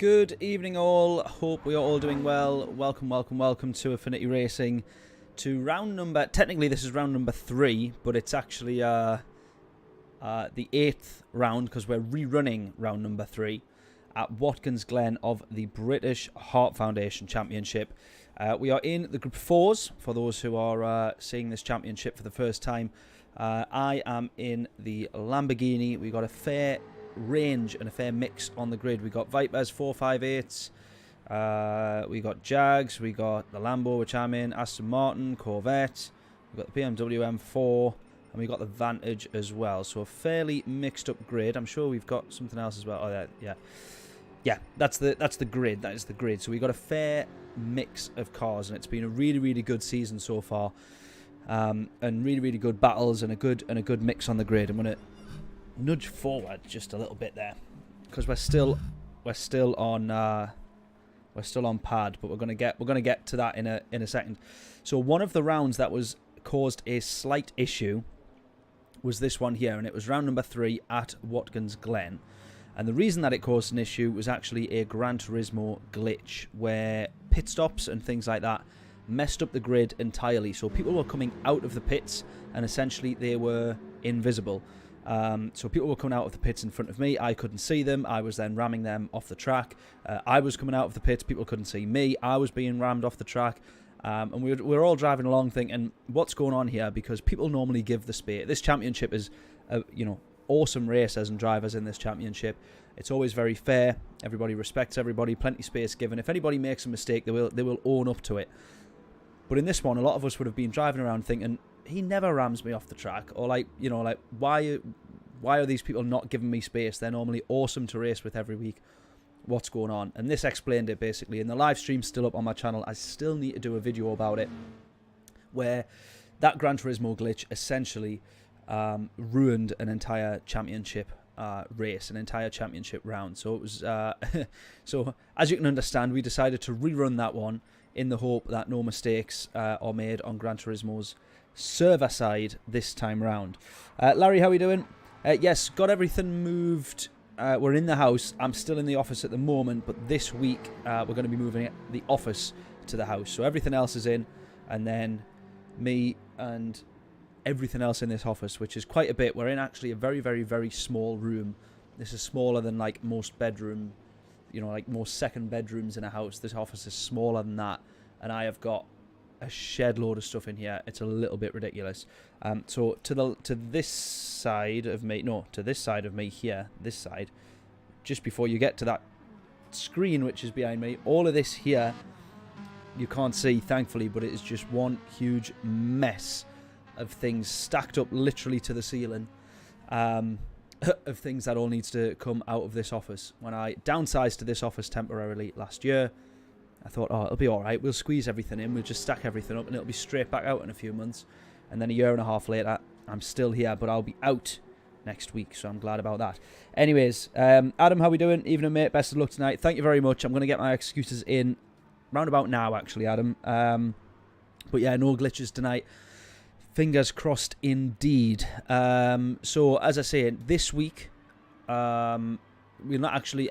Good evening all, hope we are all doing well. Welcome to Affinity Racing, to round number, technically this is round number 3, but it's actually the 8th round because we're rerunning round number 3 at Watkins Glen of the British Heart Foundation Championship. We are in the Group 4s, for those who are seeing this championship for the first time. I am in the Lamborghini. We got a fair range and a fair mix on the grid. We got Vipers 458s, we got Jags, we got the Lambo, which I'm in, Aston Martin, Corvette, we got the BMW M4, and we got the Vantage as well. So a fairly mixed up grid. I'm sure we've got something else as well. Oh yeah, that's the grid. That is the grid. So we got a fair mix of cars, and it's been a really good season so far, and really good battles and a good mix on the grid. I'm gonna nudge forward just a little bit there because we're still on pad, but we're gonna get to that in a second. So one of the rounds that caused a slight issue was this one here, and it was round number 3 at Watkins Glen. And the reason that it caused an issue was actually a Gran Turismo glitch where pit stops and things like that messed up the grid entirely. So people were coming out of the pits and essentially they were invisible. So people were coming out of the pits in front of me. I couldn't see them. I was then ramming them off the track. I was coming out of the pits. People couldn't see me. I was being rammed off the track. And we were all driving along thinking, what's going on here? Because people normally give the space. This championship is, awesome racers and drivers in this championship. It's always very fair. Everybody respects everybody. Plenty space given. If anybody makes a mistake, they will own up to it. But in this one, a lot of us would have been driving around thinking, he never rams me off the track, or why are these people not giving me space? They're normally awesome to race with every week. What's going on? And this explained it basically. And the live stream's still up on my channel. I still need to do a video about it, where that Gran Turismo glitch essentially ruined an entire championship race, an entire championship round. So it was so as you can understand, we decided to rerun that one in the hope that no mistakes are made on Gran Turismo's server side this time round. Larry, how are we doing? Yes, got everything moved. We're in the house. I'm still in the office at the moment, but this week we're going to be moving the office to the house. So everything else is in, and then me and everything else in this office, which is quite a bit. We're in actually a very small room. This is smaller than like most bedroom, like most second bedrooms in a house. This office is smaller than that, and I have got a shed load of stuff in here. It's a little bit ridiculous. So to this side of me, no, to this side of me here, this side, just before you get to that screen which is behind me, all of this here you can't see, thankfully, but it is just one huge mess of things stacked up literally to the ceiling, of things that all needs to come out of this office. When I downsized to this office temporarily last year, I thought, oh, it'll be all right. We'll squeeze everything in. We'll just stack everything up and it'll be straight back out in a few months. And then a year and a half later, I'm still here, but I'll be out next week. So I'm glad about that. Anyways, Adam, how we doing? Evening, mate. Best of luck tonight. Thank you very much. I'm going to get my excuses in round about now, actually, Adam. But yeah, no glitches tonight. Fingers crossed indeed. So as I say, this week, I'll not actually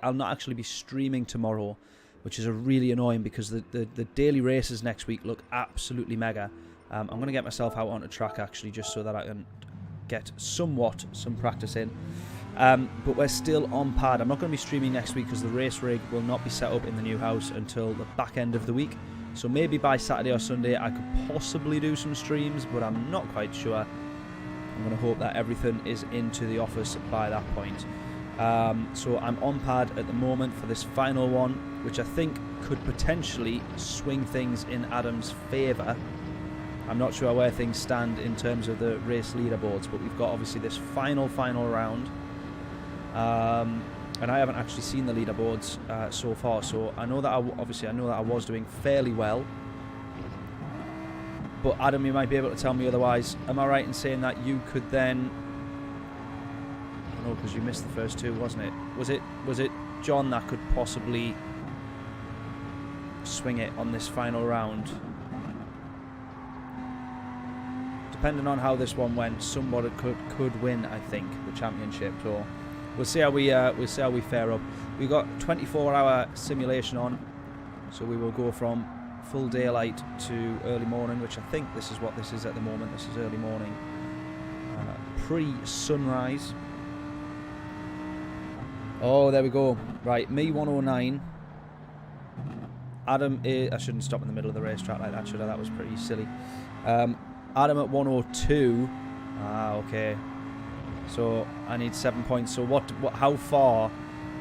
be streaming tomorrow, which is really annoying because the daily races next week look absolutely mega. I'm going to get myself out onto track actually, just so that I can get some practice in. But we're still on pad. I'm not going to be streaming next week because the race rig will not be set up in the new house until the back end of the week. So maybe by Saturday or Sunday I could possibly do some streams, but I'm not quite sure. I'm going to hope that everything is into the office by that point. So I'm on pad at the moment for this final one, which I think could potentially swing things in Adam's favour. I'm not sure where things stand in terms of the race leaderboards, but we've got obviously this final round. And I haven't actually seen the leaderboards so far, so I know that I was doing fairly well. But Adam, you might be able to tell me otherwise. Am I right in saying that you could then? No, because you missed the first two, wasn't it? Was it John that could possibly swing it on this final round? Depending on how this one went, somebody could win, I think, the championship. So we'll see how we fare up. We've got 24-hour simulation on, so we will go from full daylight to early morning, which I think this is what this is at the moment. This is early morning, pre-sunrise. Oh, there we go. Right, me 109. Adam, I shouldn't stop in the middle of the racetrack like that, should I? That was pretty silly. Adam at 102. Ah, okay. So I need 7 points. So what? How far?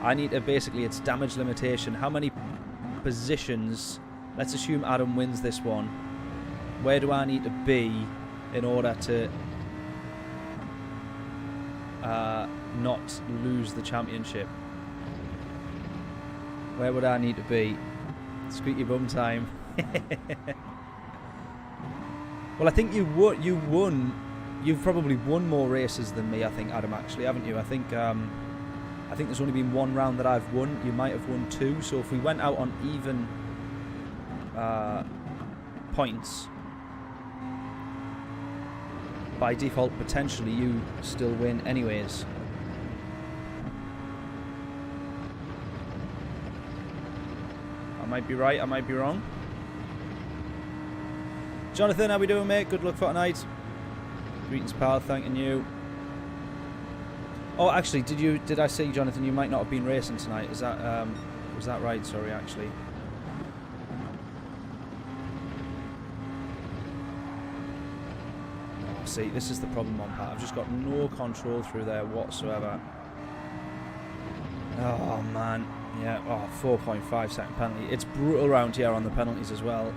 I need to basically, it's damage limitation. How many positions? Let's assume Adam wins this one. Where do I need to be in order to not lose the championship? Where would I need to be? Squeaky bum time. Well, I think you won. You've probably won more races than me, I think, Adam, actually, haven't you? I think there's only been one round that I've won. You might have won 2. So if we went out on even points, by default, potentially you still win anyways. I might be right, I might be wrong. Jonathan, how we doing, mate? Good luck for tonight. Greetings, pal. Thanking you. Oh, actually, did I see, Jonathan, you might not have been racing tonight? Is that was that right? Sorry, actually. Oh, see, this is the problem on Pat. I've just got no control through there whatsoever. Oh man, yeah. Oh, 4.5 second penalty. It's brutal around here on the penalties as well.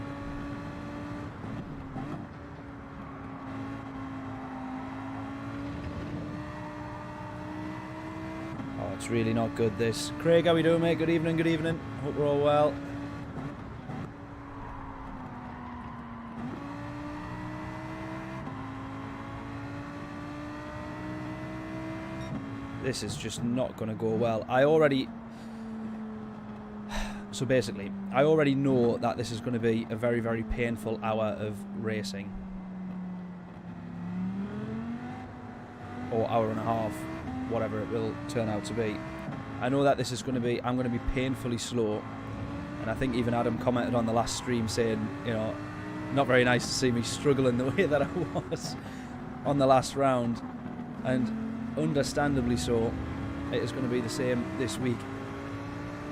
It's really not good, this. Craig, how we doing, mate? Good evening, good evening. Hope we're all well. This is just not going to go well. So basically, I already know that this is going to be a very, very painful hour of racing. Or hour and a half. Whatever it will turn out to be. I know that this is going to be, I'm going to be painfully slow, and I think even Adam commented on the last stream saying, you know, not very nice to see me struggling the way that I was on the last round, and understandably so. It is going to be the same this week.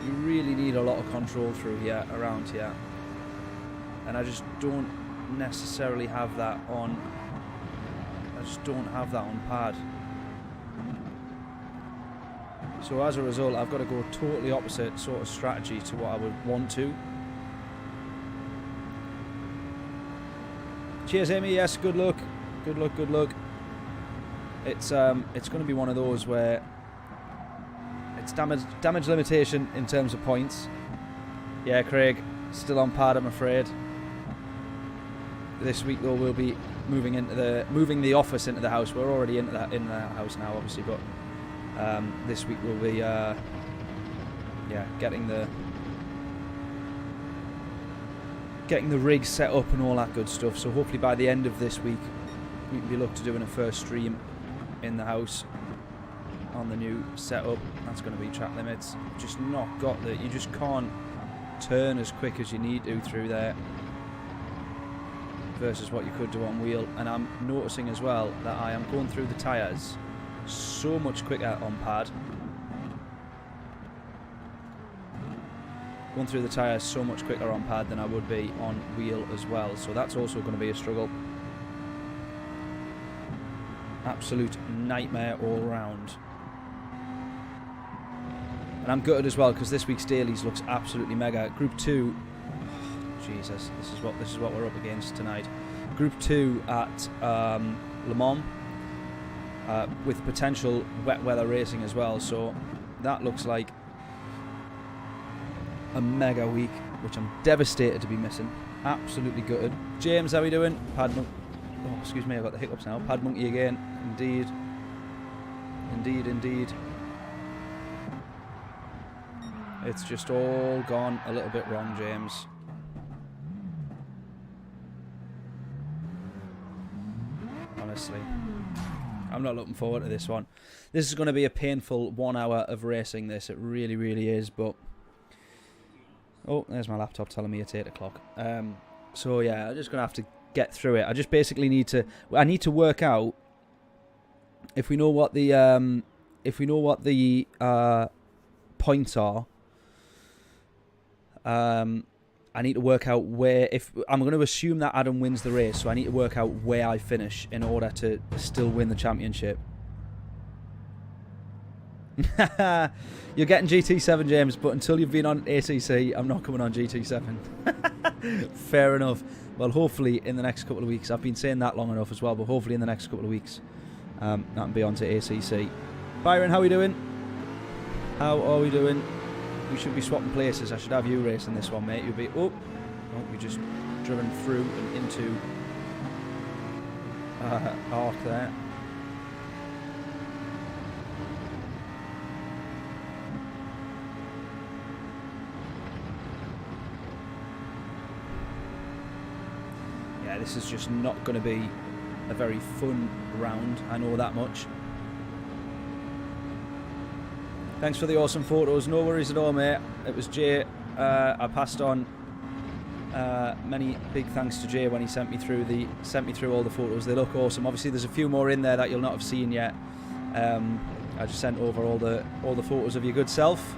You really need a lot of control through here, around here, and I just don't necessarily have that on. I just don't have that on pad. So as a result, I've got to go totally opposite sort of strategy to what I would want to. Cheers, Amy. Yes, good luck. Good luck, good luck. It's going to be one of those where it's damage limitation in terms of points. Yeah, Craig, still on pad, I'm afraid. This week though, we'll be moving the office into the house. We're already in the house now, obviously, but this week we'll be getting the rig set up and all that good stuff. So hopefully by the end of this week we can be looking to doing a first stream in the house on the new setup. That's going to be track limits. Just not got the. You just can't turn as quick as you need to through there versus what you could do on wheel. And I'm noticing as well that I am going through the tyres so much quicker on pad. Going through the tyres so much quicker on pad than I would be on wheel as well. So that's also going to be a struggle. Absolute nightmare all round. And I'm gutted as well because this week's dailies looks absolutely mega. Group 2. Oh, Jesus, this is what we're up against tonight. Group 2 at Le Mans. With potential wet weather racing as well, so that looks like a mega week, which I'm devastated to be missing. Absolutely gutted. James, how are we doing? Oh, excuse me, I've got the hiccups now. Pad Monkey again. Indeed. Indeed, indeed. It's just all gone a little bit wrong, James. Honestly. I'm not looking forward to this one. This is going to be a painful 1 hour of racing, this. It really, really is, but... Oh, there's my laptop telling me it's 8 o'clock. So, yeah, I'm just going to have to get through it. I just basically need to... I need to work out if we know what the... points are. I need to work out where... If I'm going to assume that Adam wins the race, so I need to work out where I finish in order to still win the championship. You're getting GT7, James, but until you've been on ACC, I'm not coming on GT7. Fair enough. Well, hopefully in the next couple of weeks. I've been saying that long enough as well, but hopefully in the next couple of weeks, I can be on to ACC. Byron, how are we doing? How are we doing? We should be swapping places. I should have you racing this one, mate. You'll be... Oh, we just driven through and into arc there. Yeah, this is just not going to be a very fun round. I know that much. Thanks for the awesome photos. No worries at all, mate. It was Jay. I passed on many big thanks to Jay when he sent me through all the photos. They look awesome. Obviously, there's a few more in there that you'll not have seen yet. I just sent over all the photos of your good self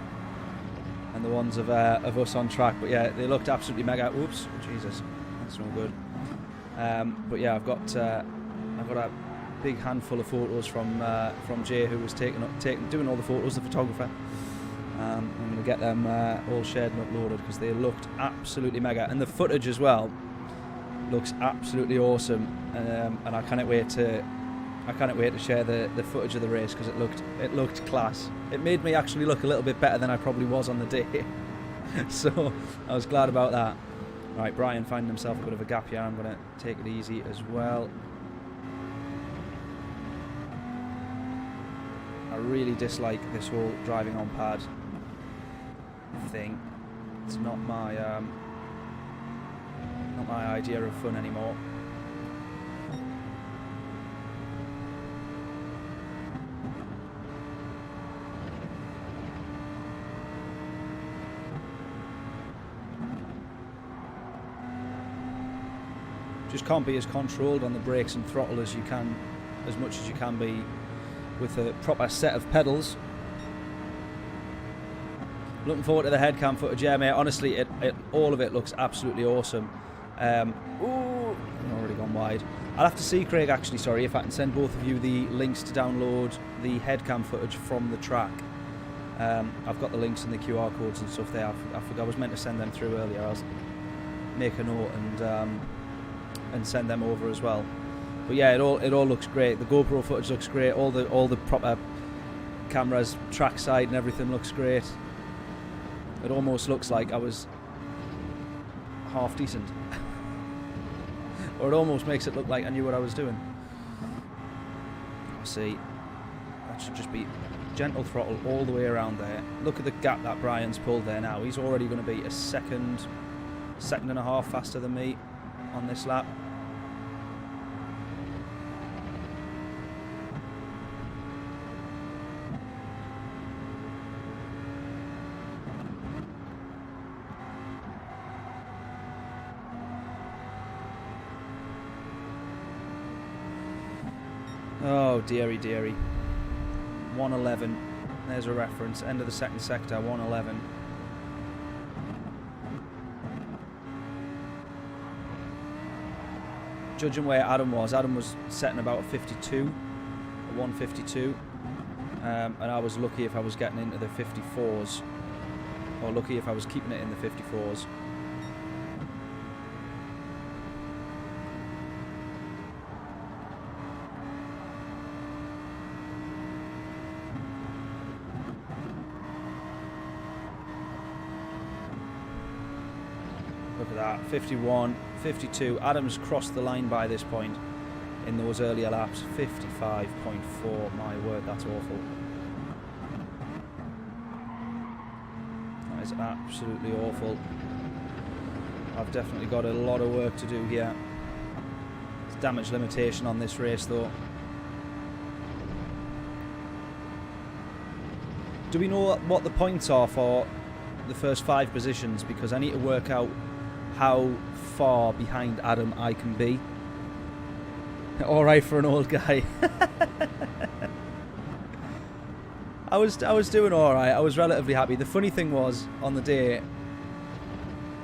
and the ones of us on track. But yeah, they looked absolutely mega. Oops, Jesus, that's no good. But yeah, I've got a big handful of photos from Jay, who was doing all the photos, the photographer. I'm going to get them all shared and uploaded because they looked absolutely mega, and the footage as well looks absolutely awesome. And I can't wait to share the footage of the race because it looked class. It made me actually look a little bit better than I probably was on the day, so I was glad about that. Right, Brian finding himself a bit of a gap here. I'm going to take it easy as well. I really dislike this whole driving on pad thing. It's not my idea of fun anymore. Just can't be as controlled on the brakes and throttle as you can, as much as you can be with a proper set of pedals. Looking forward to the head cam footage. Yeah, mate, honestly, all of it looks absolutely awesome. Ooh, I've already gone wide. I'll have to see, Craig, actually, sorry, if I can send both of you the links to download the head cam footage from the track. I've got the links and the QR codes and stuff there. I forgot I was meant to send them through earlier. I'll make a note and send them over as well. But yeah, it all looks great. The GoPro footage looks great. All the proper cameras, trackside and everything looks great. It almost looks like I was half decent. Or it almost makes it look like I knew what I was doing. See, that should just be gentle throttle all the way around there. Look at the gap that Brian's pulled there now. He's already going to be a second and a half faster than me on this lap. Oh, dearie, dearie. 111. There's a reference. End of the second sector, 111. Judging where Adam was setting about a 52, a 152. And I was lucky if I was getting into the 54s. Or lucky if I was keeping it in the 54s. Look at that, 51, 52. Adams crossed the line by this point in those earlier laps. 55.4, my word, that's awful. That is absolutely awful. I've definitely got a lot of work to do here. There's damage limitation on this race though. Do we know what the points are for the first 5 positions? Because I need to work out how far behind Adam I can be. Alright for an old guy. I was doing alright. I was relatively happy. The funny thing was, on the day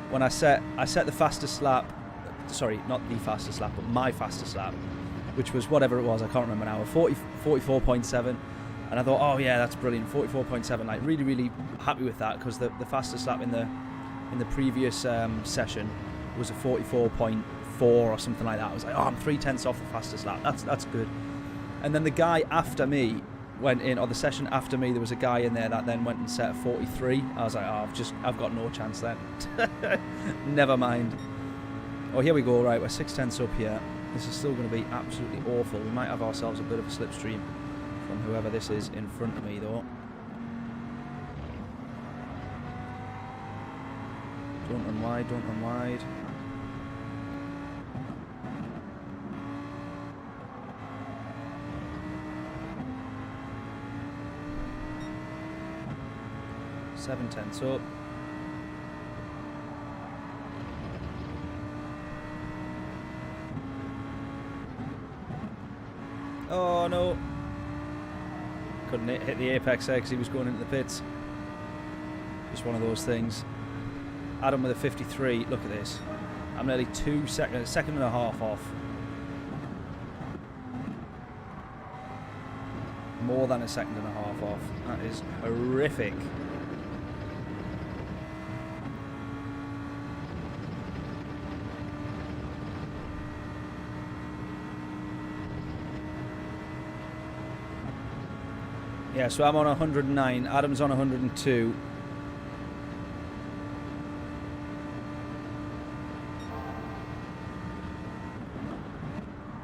when I set the fastest lap, sorry, not the fastest lap, but my fastest lap, which was whatever it was, I can't remember now, 44.7, and I thought, oh yeah, that's brilliant, 44.7, like really, really happy with that, because the fastest lap in the previous session was a 44.4 or something like that. I was like, oh, I'm 0.3 off the fastest lap, that's good. And then the guy after me went in, or the session after me, there was a guy in there that then went and set a 43. I was like, oh, I've got no chance then. Never mind. Oh, here we go. Right, we're 0.6 up here. This is still going to be absolutely awful. We might have ourselves a bit of a slipstream from whoever this is in front of me, though. Don't run wide, don't run wide. Seven tenths up. Oh no! Couldn't hit the apex there because he was going into the pits. Just one of those things. Adam with a 53. Look at this. I'm nearly a second and a half off. More than a second and a half off. That is horrific. Yeah, so I'm on 109, Adam's on 102.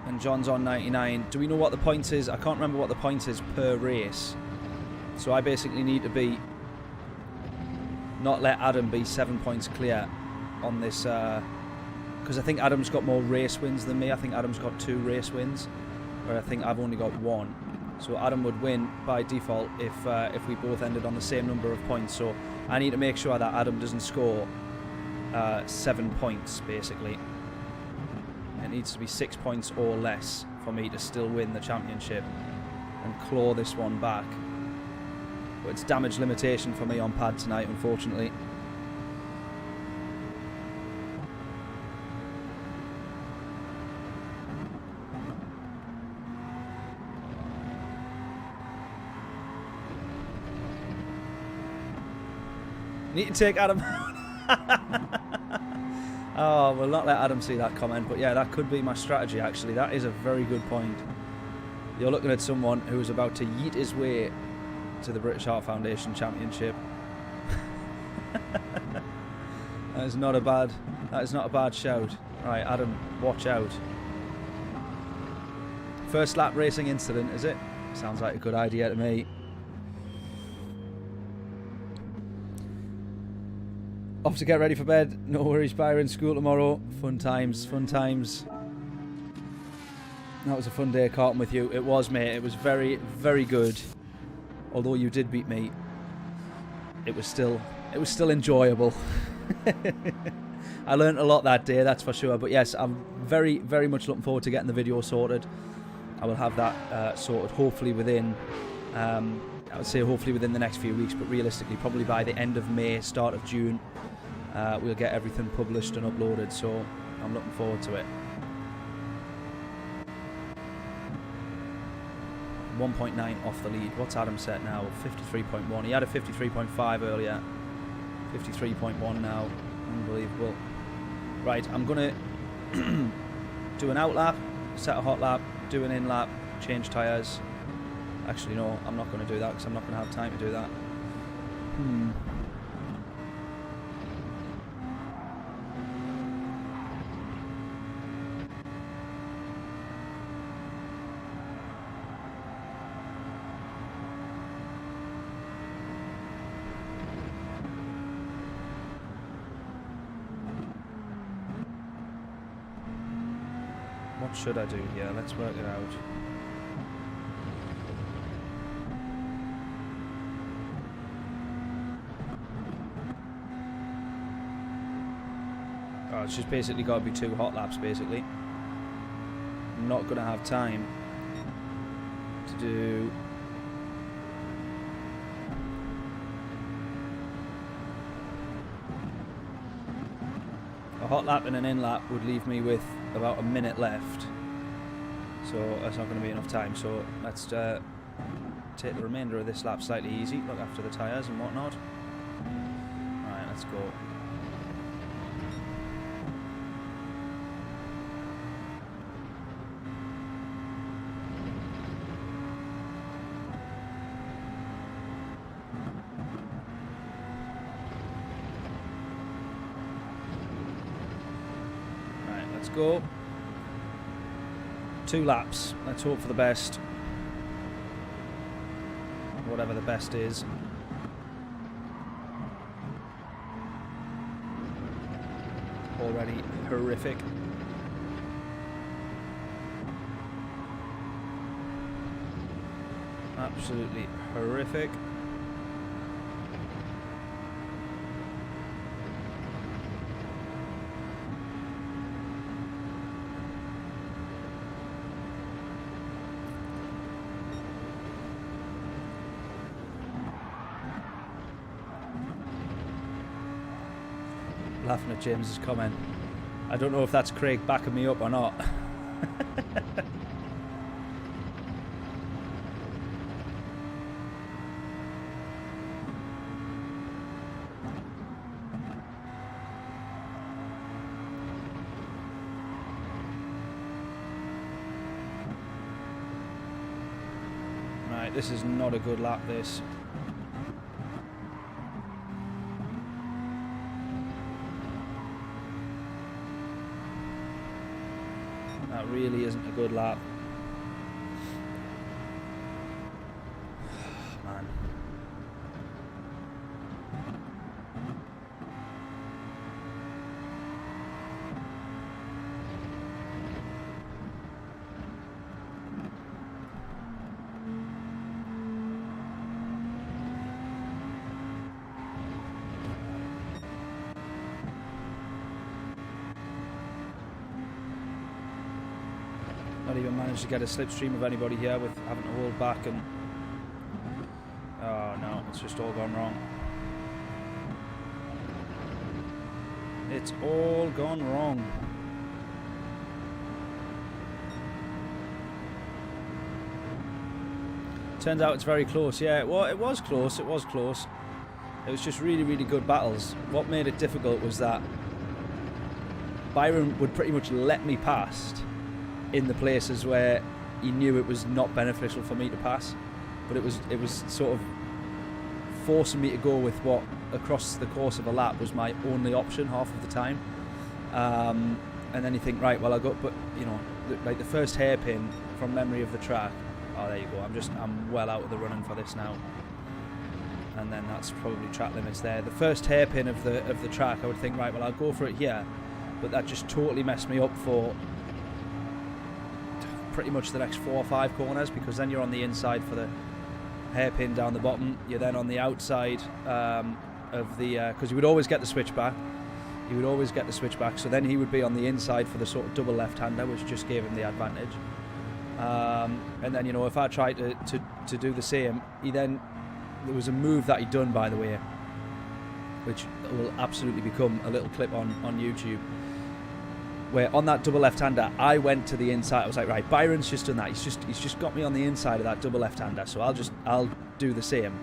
And John's on 99. Do we know what the points is? I can't remember what the points is per race. So I basically need to be... not let Adam be 7 points clear on this... because I think Adam's got more race wins than me. I think Adam's got 2 race wins, where I think I've only got 1. So Adam would win by default if we both ended on the same number of points. So I need to make sure that Adam doesn't score 7 points, basically. It needs to be 6 points or less for me to still win the championship and claw this one back. But it's damage limitation for me on pad tonight, unfortunately. Need to take Adam out. Oh, we'll not let Adam see that comment, but yeah, that could be my strategy, actually. That is a very good point. You're looking at someone who is about to yeet his way to the British Heart Foundation Championship. That is not a bad shout. Right, Adam, watch out. First lap racing incident, is it? Sounds like a good idea to me. Off to get ready for bed. No worries, Byron. School tomorrow. Fun times, fun times. That was a fun day karting with you. It was, mate. It was very, very good. Although you did beat me, it was still enjoyable. I learned a lot that day, that's for sure. But yes, I'm very, very much looking forward to getting the video sorted. I will have that sorted hopefully within... I would say hopefully within the next few weeks, but realistically probably by the end of May, start of June, we'll get everything published and uploaded, so I'm looking forward to it. 1.9 off the lead. What's Adam set now? 53.1. He had a 53.5 earlier. 53.1 now. Unbelievable. Right, I'm going to do an out lap, set a hot lap, do an in lap, change tyres. Actually, no, I'm not going to do that because I'm not going to have time to do that. What should I do here? Let's work it out. Oh, it's just basically got to be 2 hot laps, basically. I'm not going to have time to do... A hot lap and an in lap would leave me with about a minute left. So that's not going to be enough time. So let's take the remainder of this lap slightly easy. Look after the tyres and whatnot. Alright, let's go. Let's go. 2 laps. Let's hope for the best. Whatever the best is. Already horrific. Absolutely horrific. Laughing at James's comment. I don't know if that's Craig backing me up or not. Right, this is not a good lap, this. That really isn't a good lap. Man. Not even managed to get a slipstream of anybody here with having to hold back and... Oh no, it's just all gone wrong. It's all gone wrong. Turns out it's very close. Yeah, well, it was close. It was close. It was just really, really good battles. What made it difficult was that Byron would pretty much let me past in the places where he knew it was not beneficial for me to pass, but it was sort of forcing me to go with what across the course of a lap was my only option half of the time. And then you think, right, well, I got, but you know, like the first hairpin from memory of the track. Oh, there you go. I'm well out of the running for this now. And then that's probably track limits there. The first hairpin of the track, I would think, right, well, I'll go for it here, but that just totally messed me up for pretty much the next 4 or 5 corners, because then you're on the inside for the hairpin down the bottom. You're then on the outside of the because he would always get the switchback. So then he would be on the inside for the sort of double left-hander, which just gave him the advantage. And then, you know, if I tried to do the same, there was a move that he'd done, by the way, which will absolutely become a little clip on YouTube, where on that double left-hander, I went to the inside. I was like, right, Byron's just done that. He's just got me on the inside of that double left-hander, so I'll do the same.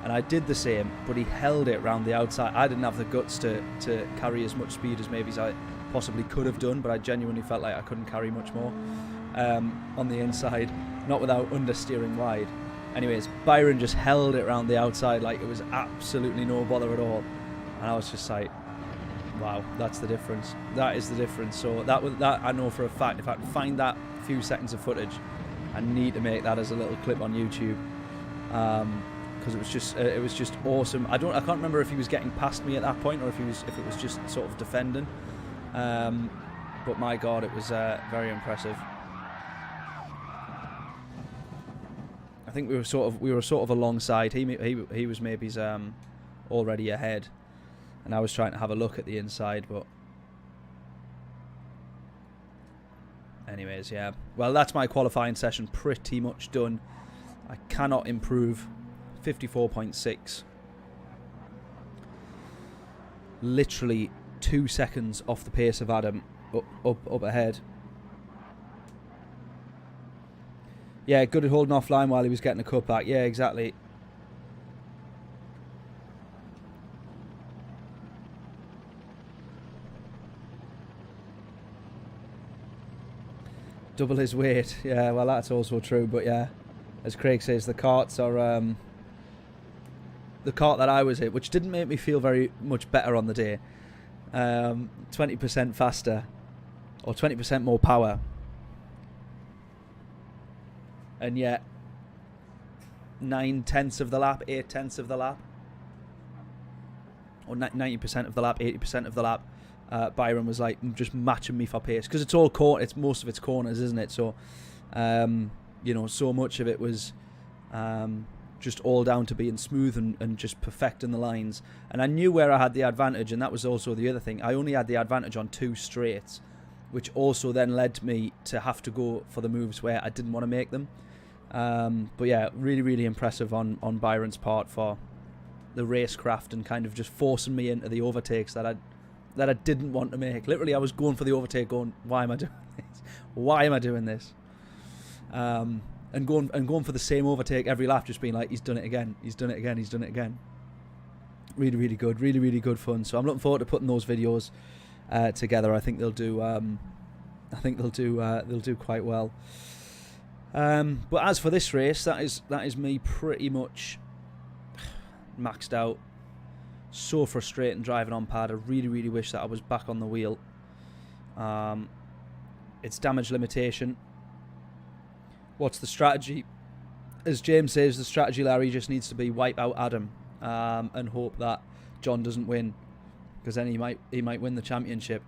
And I did the same, but he held it round the outside. I didn't have the guts to carry as much speed as maybe I possibly could have done, but I genuinely felt like I couldn't carry much more on the inside, not without understeering wide. Anyways, Byron just held it round the outside like it was absolutely no bother at all, and I was just like, wow, that's the difference. That is the difference. So that I know for a fact. If I can find that few seconds of footage, I need to make that as a little clip on YouTube, because it was just awesome. I can't remember if he was getting past me at that point or if it was just sort of defending. But my God, it was very impressive. I think we were sort of alongside. He was maybe already ahead, and I was trying to have a look at the inside, but Anyways, yeah. Well, that's my qualifying session pretty much done. I cannot improve. 54.6. Literally 2 seconds off the pace of Adam. Up ahead. Yeah, good at holding offline while he was getting a cutback. Yeah, exactly. Double his weight. Yeah, well, that's also true. But yeah, as Craig says, the carts are... the cart that I was in, which didn't make me feel very much better on the day. 20% faster. Or 20% more power. And yet, 9/10 of the lap, 8/10 of the lap. Or 90% of the lap, 80% of the lap. Byron was like just matching me for pace because it's all it's most of it's corners, isn't it? So, you know, so much of it was just all down to being smooth and just perfecting the lines. And I knew where I had the advantage, and that was also the other thing. I only had the advantage on 2 straights, which also then led me to have to go for the moves where I didn't want to make them. But yeah, really, really impressive on Byron's part for the racecraft and kind of just forcing me into the overtakes that I didn't want to make. Literally, I was going for the overtake going, why am I doing this? Why am I doing this? And going for the same overtake every lap, just being like, he's done it again, he's done it again, he's done it again. Really, really good, really, really good fun. So I'm looking forward to putting those videos together. I think they'll do. They'll do quite well. But as for this race, that is me pretty much maxed out. So frustrating driving on pad. I really, really wish that I was back on the wheel. It's damage limitation. What's the strategy? As James says, the strategy, Larry, just needs to be wipe out Adam and hope that John doesn't win, because then he might win the championship.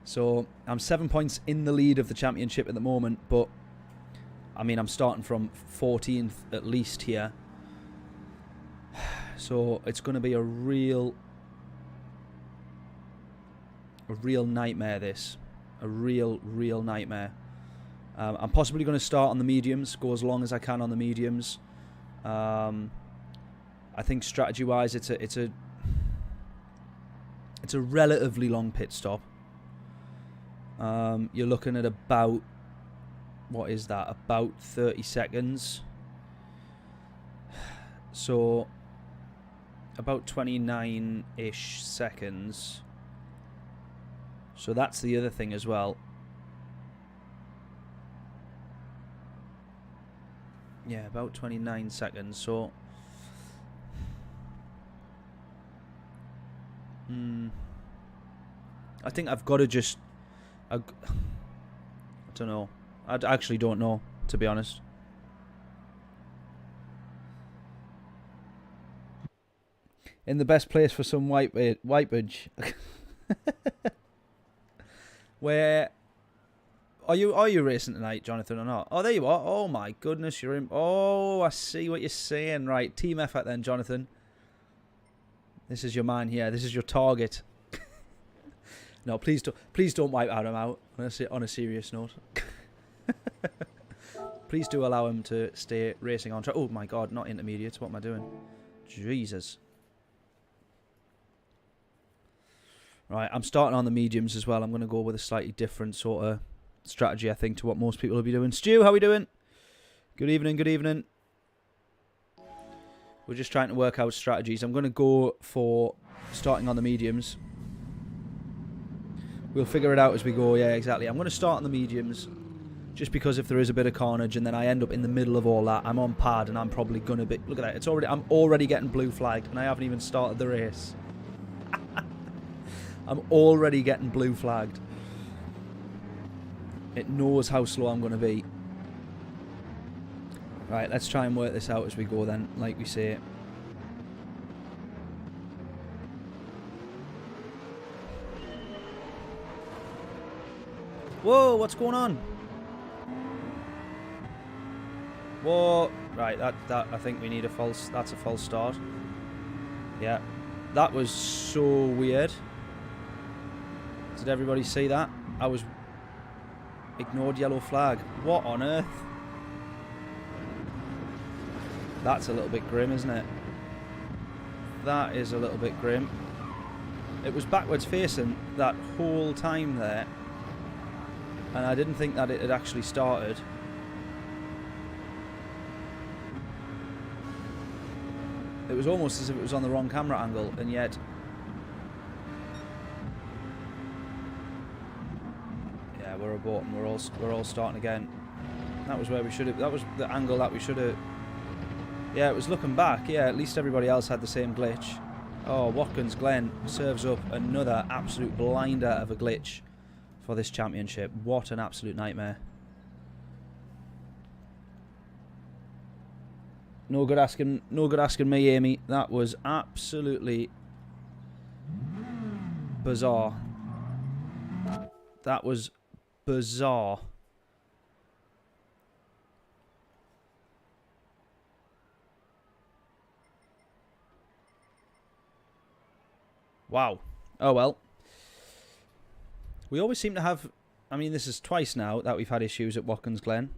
So I'm 7 points in the lead of the championship at the moment, but I mean, I'm starting from 14th at least here. So it's going to be a real nightmare, this. A real nightmare. I'm possibly going to start on the mediums, go as long as I can on the mediums. I think strategy-wise, it's a relatively long pit stop. You're looking at about, what is that? About 30 seconds. So about 29-ish seconds. So that's the other thing as well. Yeah, about 29 seconds. So I think I've got to just I don't know. I actually don't know, to be honest. In the best place for some wipeage. Where are you racing tonight, Jonathan, or not? Oh, there you are. Oh my goodness, you're in. Oh, I see what you're saying. Right, team effort then, Jonathan. This is your man here. This is your target. No, please don't wipe Adam out. On a serious note. Please do allow him to stay racing on track. Oh my God, not intermediates. What am I doing? Jesus. Right, I'm starting on the mediums as well. I'm going to go with a slightly different sort of strategy, I think, to what most people will be doing. Stu, how are we doing? Good evening, good evening. We're just trying to work out strategies. I'm going to go for starting on the mediums. We'll figure it out as we go. Yeah, exactly. I'm going to start on the mediums just because if there is a bit of carnage and then I end up in the middle of all that, I'm on pad and I'm probably going to be... Look at that. I'm already getting blue flagged and I haven't even started the race. I'm already getting blue flagged. It knows how slow I'm going to be. Right, let's try and work this out as we go then, like we say. Whoa, what's going on? Whoa. Right, that I think we need a false... That's a false start. Yeah. That was so weird. Did everybody see that? Ignored yellow flag. What on earth? That's a little bit grim, isn't it? That is a little bit grim. It was backwards facing that whole time there. And I didn't think that it had actually started. It was almost as if it was on the wrong camera angle, and yet... Yeah, we're aborting. We're all starting again. That was where we should have... That was the angle that we should have... Yeah, it was looking back. Yeah, at least everybody else had the same glitch. Oh, Watkins Glen serves up another absolute blinder of a glitch for this championship. What an absolute nightmare. No good asking me, Amy. That was absolutely bizarre. That was bizarre. Wow. Oh well. We always seem to have... I mean, this is twice now that we've had issues at Watkins Glen.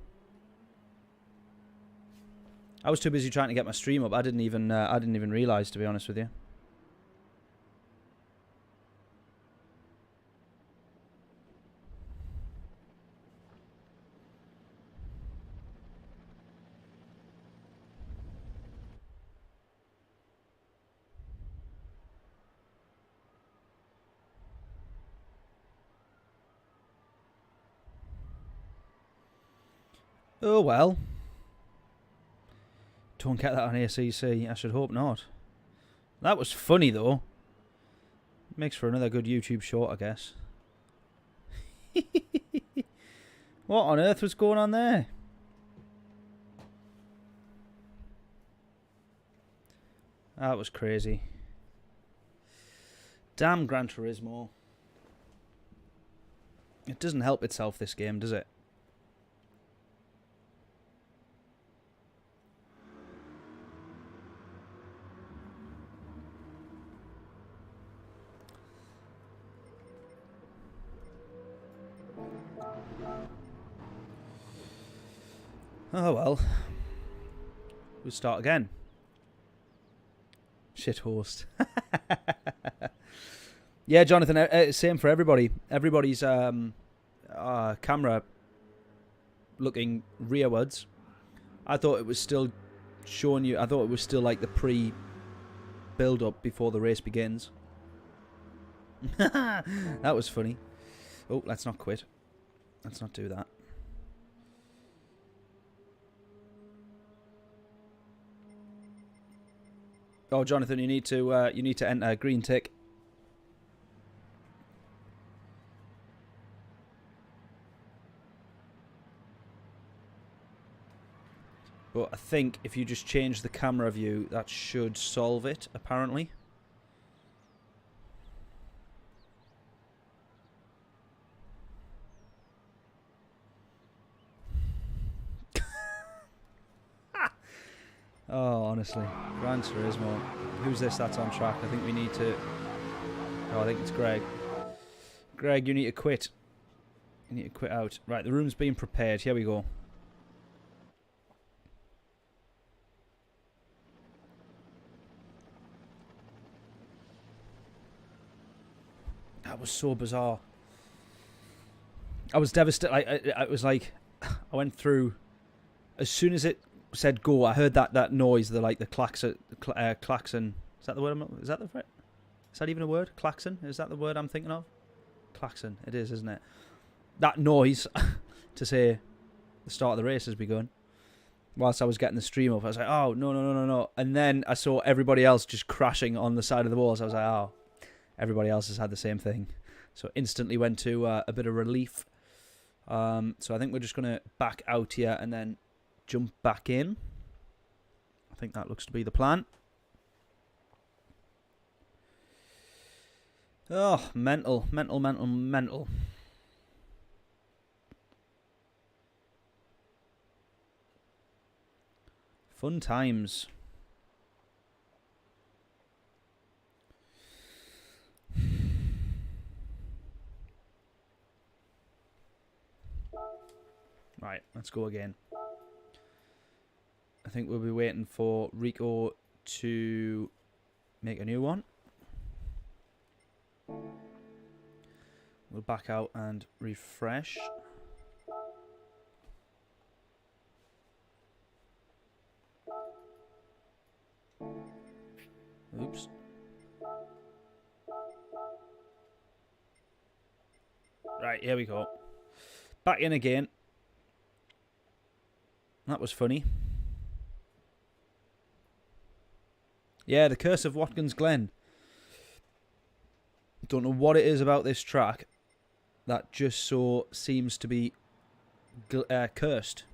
I was too busy trying to get my stream up. I didn't even realise, to be honest with you. Oh well. Don't get that on ACC. I should hope not. That was funny though. Makes for another good YouTube short, I guess. What on earth was going on there? That was crazy. Damn Gran Turismo. It doesn't help itself, this game, does it? Oh well. We'll start again. Shit host. Yeah, Jonathan, same for everybody. Everybody's camera looking rearwards. I thought it was still showing you... I thought it was still like the pre-build-up before the race begins. That was funny. Oh, let's not quit. Let's not do that. Oh, Jonathan, you need to enter green tick. But I think if you just change the camera view, that should solve it, apparently. Oh, honestly. Gran Turismo. Who's this that's on track? I think we need to... Oh, I think it's Greg. Greg, you need to quit. You need to quit out. Right, the room's being prepared. Here we go. That was so bizarre. I was devastated. I was like... I went through... As soon as it said go, I heard that noise, the klaxon. Is that the word? Is that even a word? Klaxon? Is that the word I'm thinking of? Klaxon. It is, isn't it? That noise to say the start of the race has begun. Whilst I was getting the stream up, I was like, oh, no. And then I saw everybody else just crashing on the side of the walls. I was like, oh, everybody else has had the same thing. So instantly went to a bit of relief. So I think we're just going to back out here and then jump back in. I think that looks to be the plan. Oh, mental. Fun times. Right, let's go again. I think we'll be waiting for Rico to make a new one. We'll back out and refresh. Oops. Right, here we go. Back in again. That was funny. Yeah, the Curse of Watkins Glen. Don't know what it is about this track that just so seems to be cursed.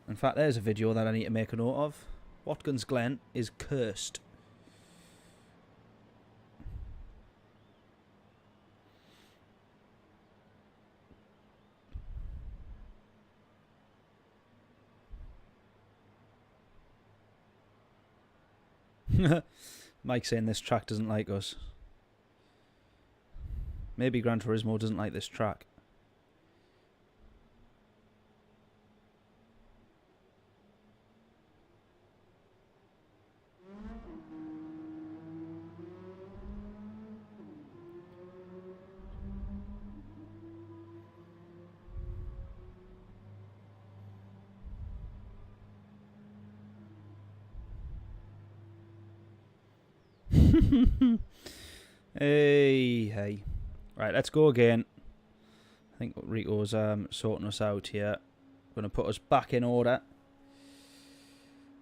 In fact, there's a video that I need to make a note of. Watkins Glen is cursed. Mike saying this track doesn't like us. Maybe Gran Turismo doesn't like this track. Hey. Right, let's go again. I think Rico's sorting us out here. Going to put us back in order.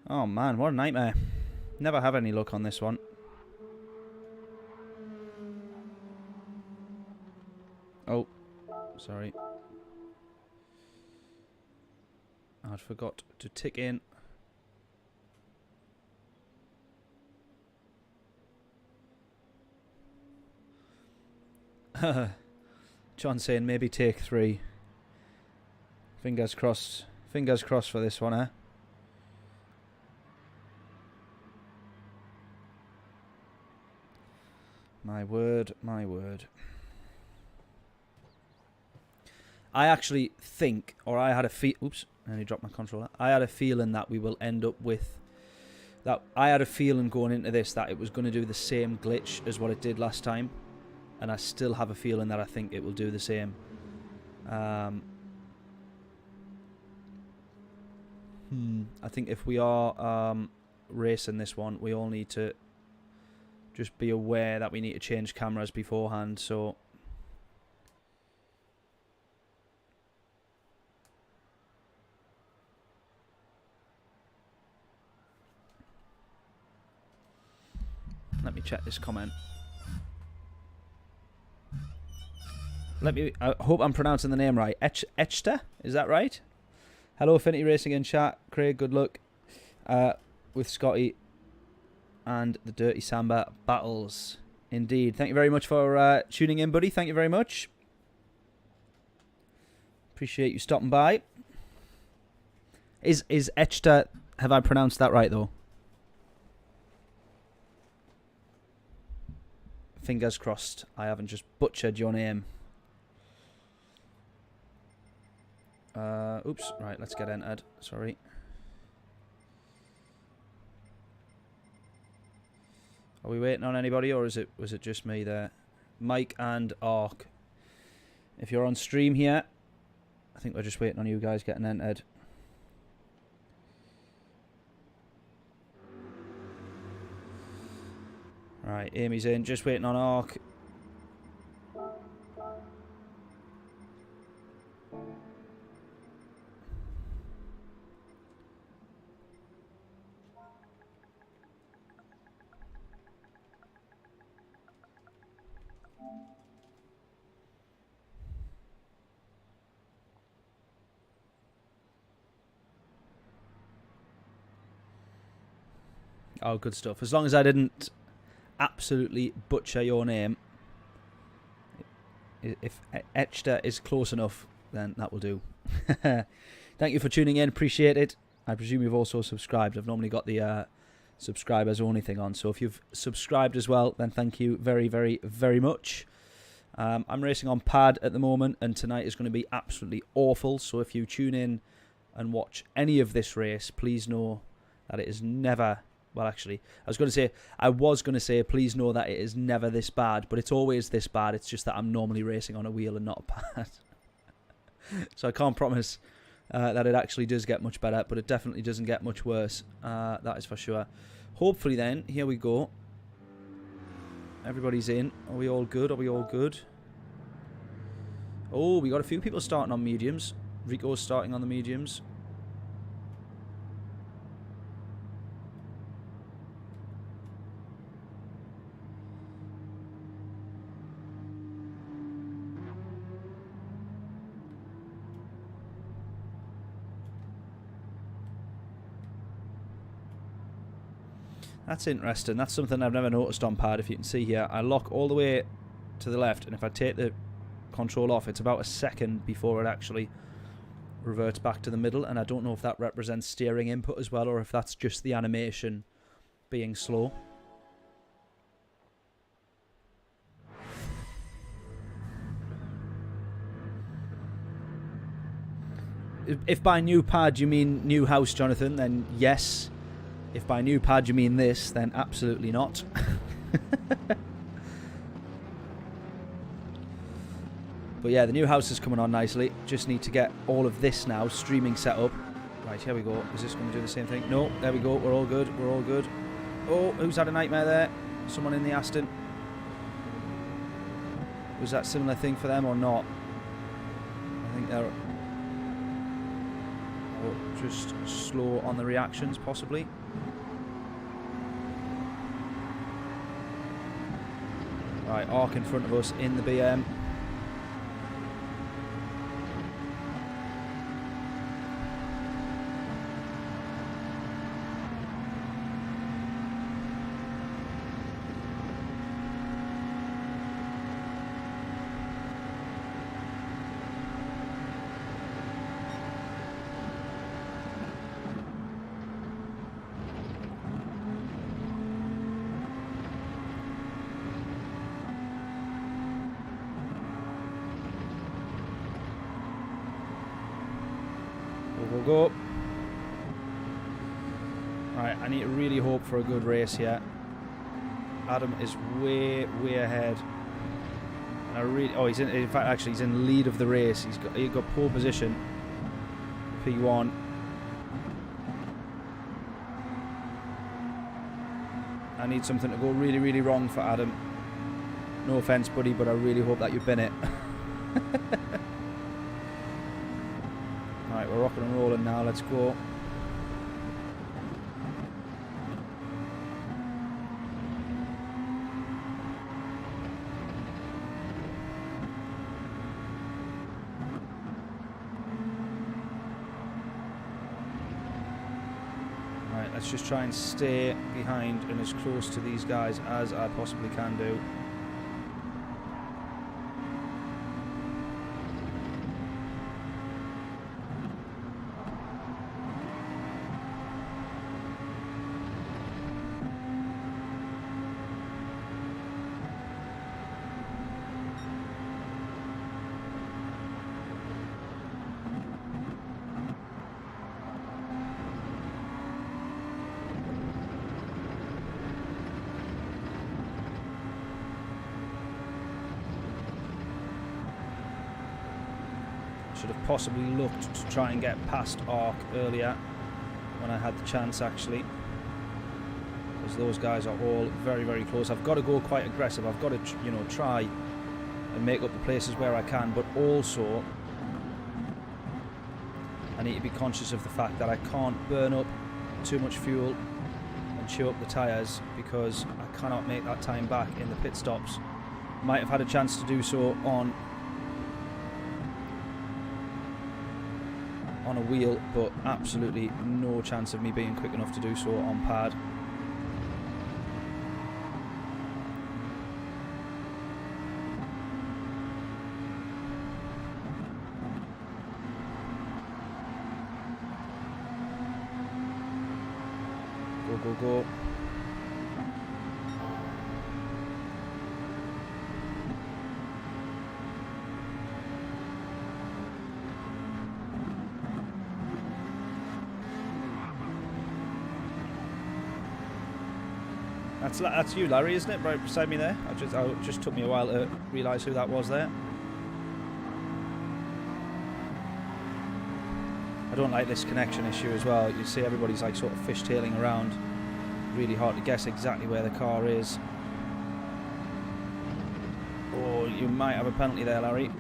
Oh man, what a nightmare. Never have any luck on this one. Oh, sorry. I forgot to tick in. John saying maybe take 3. Fingers crossed. Fingers crossed for this one, eh? My word, my word. I actually think, or I had a oops, I nearly dropped my controller. I had a feeling that we will end up with that. I had a feeling going into this that it was going to do the same glitch as what it did last time. And I still have a feeling that I think it will do the same. I think if we are racing this one, we all need to just be aware that we need to change cameras beforehand. So let me check this comment. I hope I'm pronouncing the name right. Echta? Is that right? Hello, Affinity Racing in chat. Craig, good luck with Scotty and the Dirty Samba battles. Indeed. Thank you very much for tuning in, buddy. Thank you very much. Appreciate you stopping by. Is Echta, have I pronounced that right, though? Fingers crossed I haven't just butchered your name. Oops, right, let's get entered. Sorry. Are we waiting on anybody, or was it just me there? Mike and Ark. If you're on stream here, I think we're just waiting on you guys getting entered. Right, Amy's in, just waiting on Ark. Oh, good stuff. As long as I didn't absolutely butcher your name. If Echta is close enough, then that will do. Thank you for tuning in. Appreciate it. I presume you've also subscribed. I've normally got the subscribers only thing on. So if you've subscribed as well, then thank you very, very, very much. I'm racing on pad at the moment, and tonight is going to be absolutely awful. So if you tune in and watch any of this race, please know that it is never... Well, actually, I was going to say, please know that it is never this bad, but it's always this bad. It's just that I'm normally racing on a wheel and not a pad. So I can't promise that it actually does get much better, but it definitely doesn't get much worse. That is for sure. Hopefully then, here we go. Everybody's in. Are we all good? Are we all good? Oh, we got a few people starting on mediums. Rico's starting on the mediums. That's interesting. That's something I've never noticed on pad. If you can see here, I lock all the way to the left, and if I take the control off, it's about a second before it actually reverts back to the middle, and I don't know if that represents steering input as well, or if that's just the animation being slow. If by new pad you mean new house, Jonathan, then yes. If by new pad you mean this, then absolutely not. But yeah, the new house is coming on nicely. Just need to get all of this now streaming set up. Right, here we go. Is this going to do the same thing? No, there we go. We're all good. We're all good. Oh, who's had a nightmare there? Someone in the Aston. Was that a similar thing for them or not? I think they're just slow on the reactions, possibly. Right, arc in front of us in the BM. Go. Right, I need to really hope for a good race here. Adam is way ahead. And I really, oh, he's in fact, actually, he's in lead of the race. He's got pole position. P1. I need something to go really wrong for Adam. No offense, buddy, but I really hope that you bin it. Right, we're rocking and rolling now, let's go. Right, let's just try and stay behind and as close to these guys as I possibly can do. Should have possibly looked to try and get past arc earlier when I had the chance, actually, because those guys are all very close. I've got to go quite aggressive. I've got to try and make up the places where I can, but also I need to be conscious of the fact that I can't burn up too much fuel and chew up the tyres, because I cannot make that time back in the pit stops. Might have had a chance to do so on a wheel, but absolutely no chance of me being quick enough to do so on pad. Go. That's you, Larry, isn't it? Right beside me there. It just took me a while to realise who that was there. I don't like this connection issue as well. You see everybody's like sort of fishtailing around. Really hard to guess exactly where the car is. Oh, you might have a penalty there, Larry.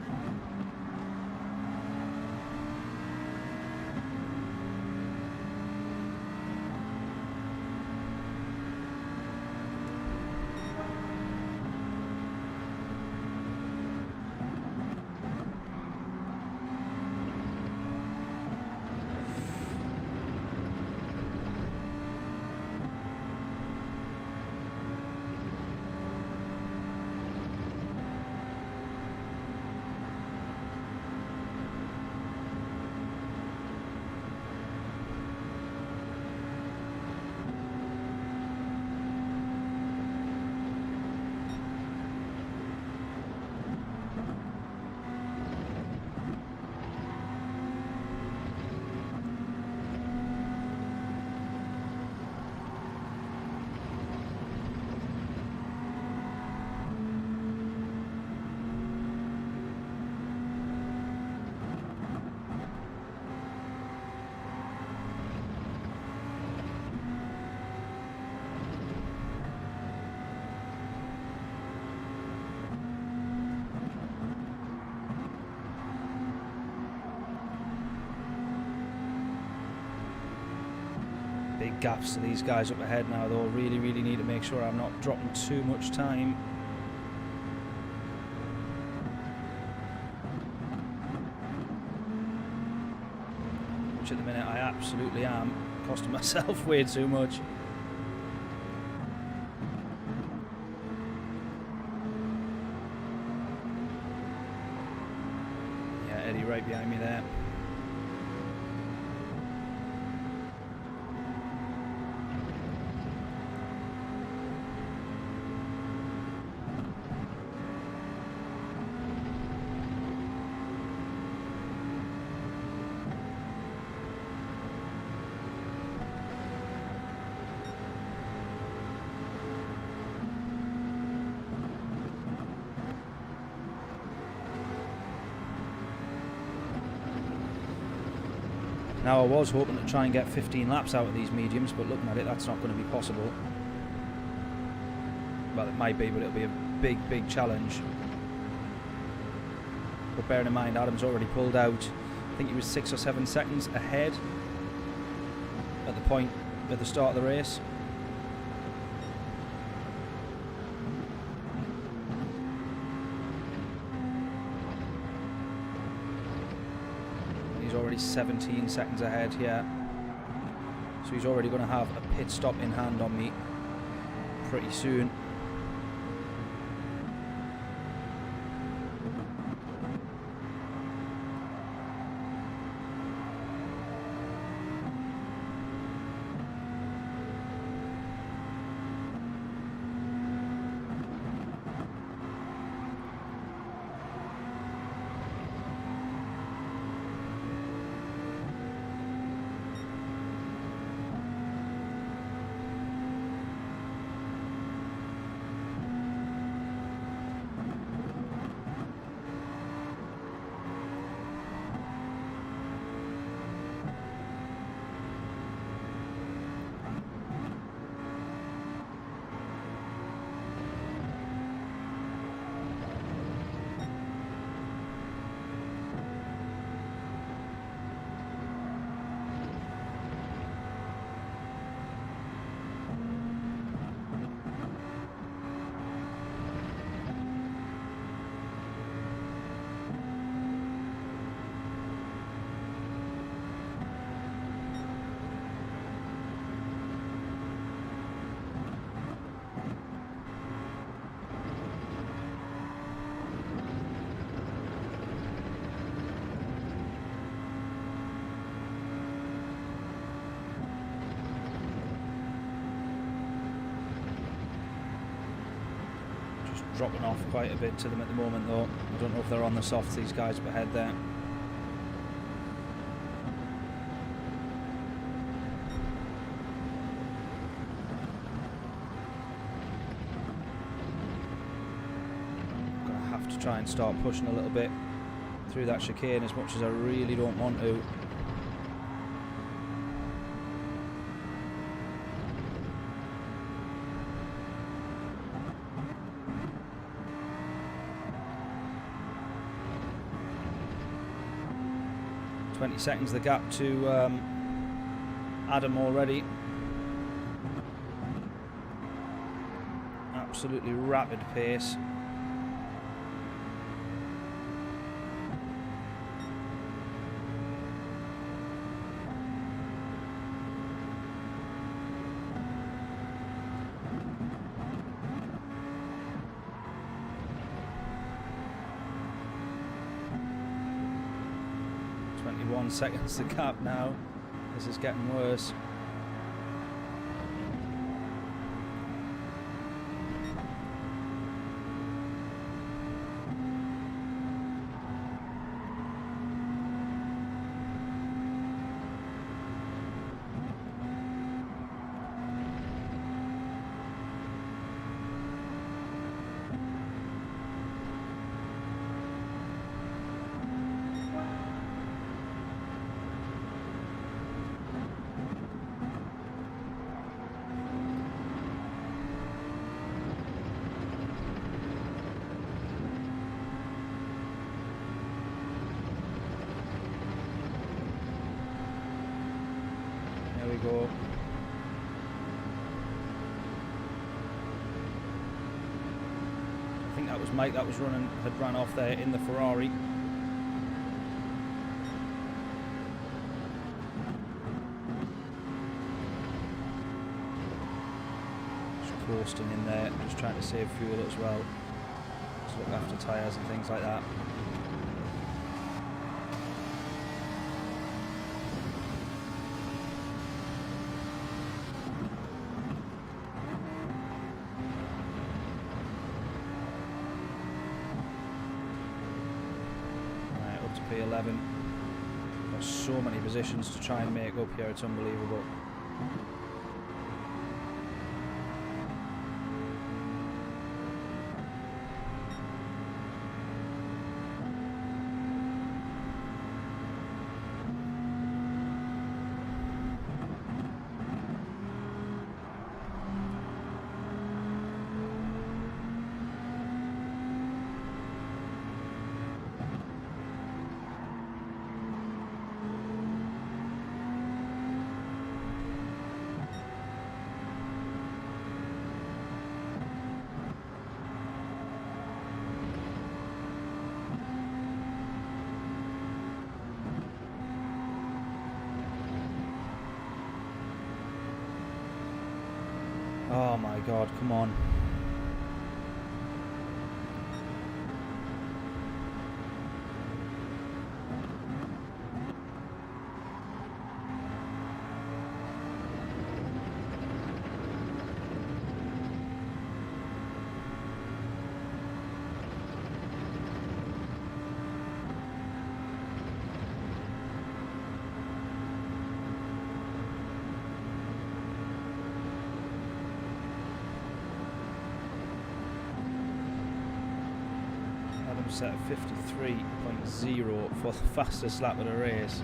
Big gaps to these guys up ahead now, though. Really need to make sure I'm not dropping too much time. Which at the minute I absolutely am. Costing myself way too much. Yeah, Eddie right behind me there. Now I was hoping to try and get 15 laps out of these mediums, but looking at it, that's not going to be possible. Well, it might be, but it'll be a big challenge. But bearing in mind, Adam's already pulled out. I think he was 6 or 7 seconds ahead at the point at the start of the race. Already 17 seconds ahead here, so he's already going to have a pit stop in hand on me pretty soon. Dropping off quite a bit to them at the moment, though. I don't know if they're on the softs, these guys up ahead there. try and start pushing a little bit through that chicane, as much as I really don't want to. Seconds the gap to Adam already. Absolutely rapid pace. Seconds the gap now. This is getting worse. Go. I think that was Mike that was running, had ran off there in the Ferrari. Just coasting in there, just trying to save fuel as well. Just look after tyres and things like that. P11. Got so many positions to try and make up here, it's unbelievable. Oh my god, come on. Set at 53.0 for the fastest lap of the race.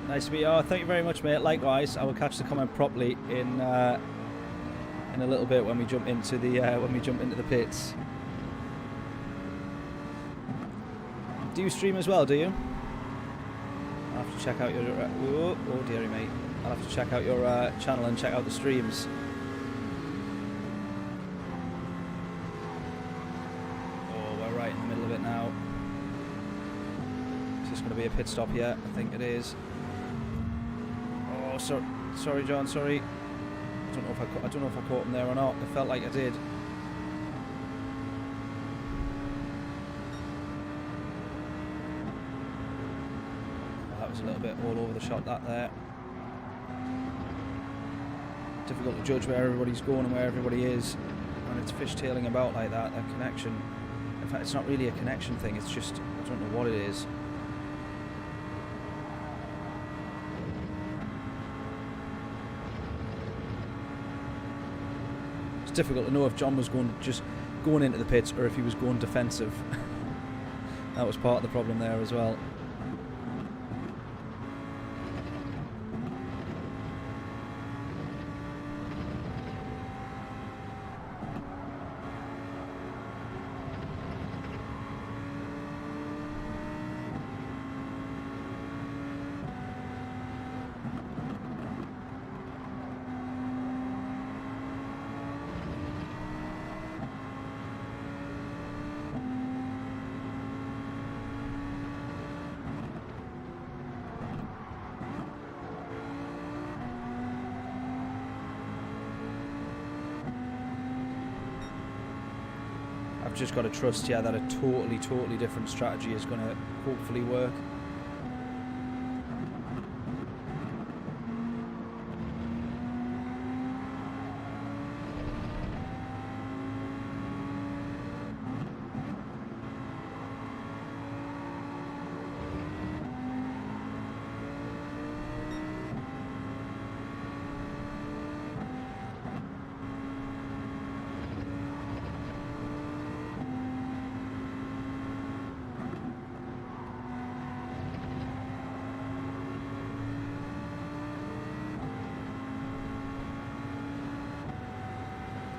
Nice to meet you. Oh, thank you very much, mate. Likewise, I will catch the comment properly in a little bit when we jump into the pits. Do you stream as well? Do you? I'll have to check out your. Oh dearie, mate. I'll have to check out your channel and check out the streams. Oh, we're right in the middle of it now. It's just going to be a pit stop here. I think it is. Oh, sorry, John. Sorry. I don't know if I caught him there or not. It felt like I did. Oh, that was a little bit all over the shot. That there. Difficult to judge where everybody's going and where everybody is when it's fishtailing about like that. That connection. In fact, it's not really a connection thing. It's just I don't know what it is. Difficult to know if John was going into the pits or if he was going defensive. That was part of the problem there as well. I've just got to trust, yeah, that a totally different strategy is going to hopefully work.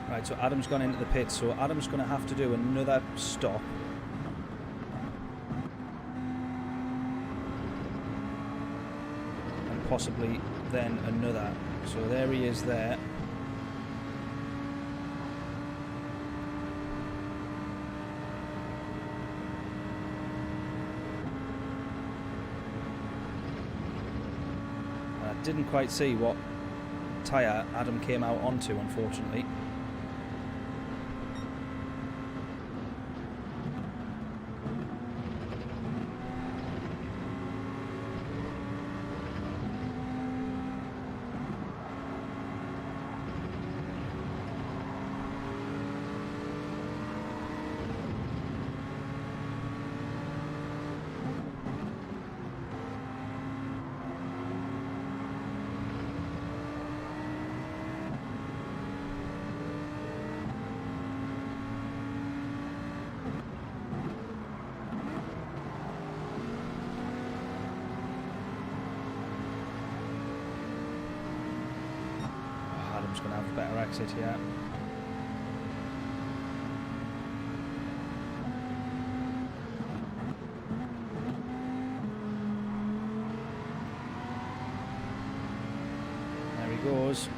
Right, so Adam's gone into the pit, so Adam's going to have to do another stop. And possibly then another. So there he is there. I didn't quite see what tyre Adam came out onto, unfortunately. Going to have a better exit here. There he goes.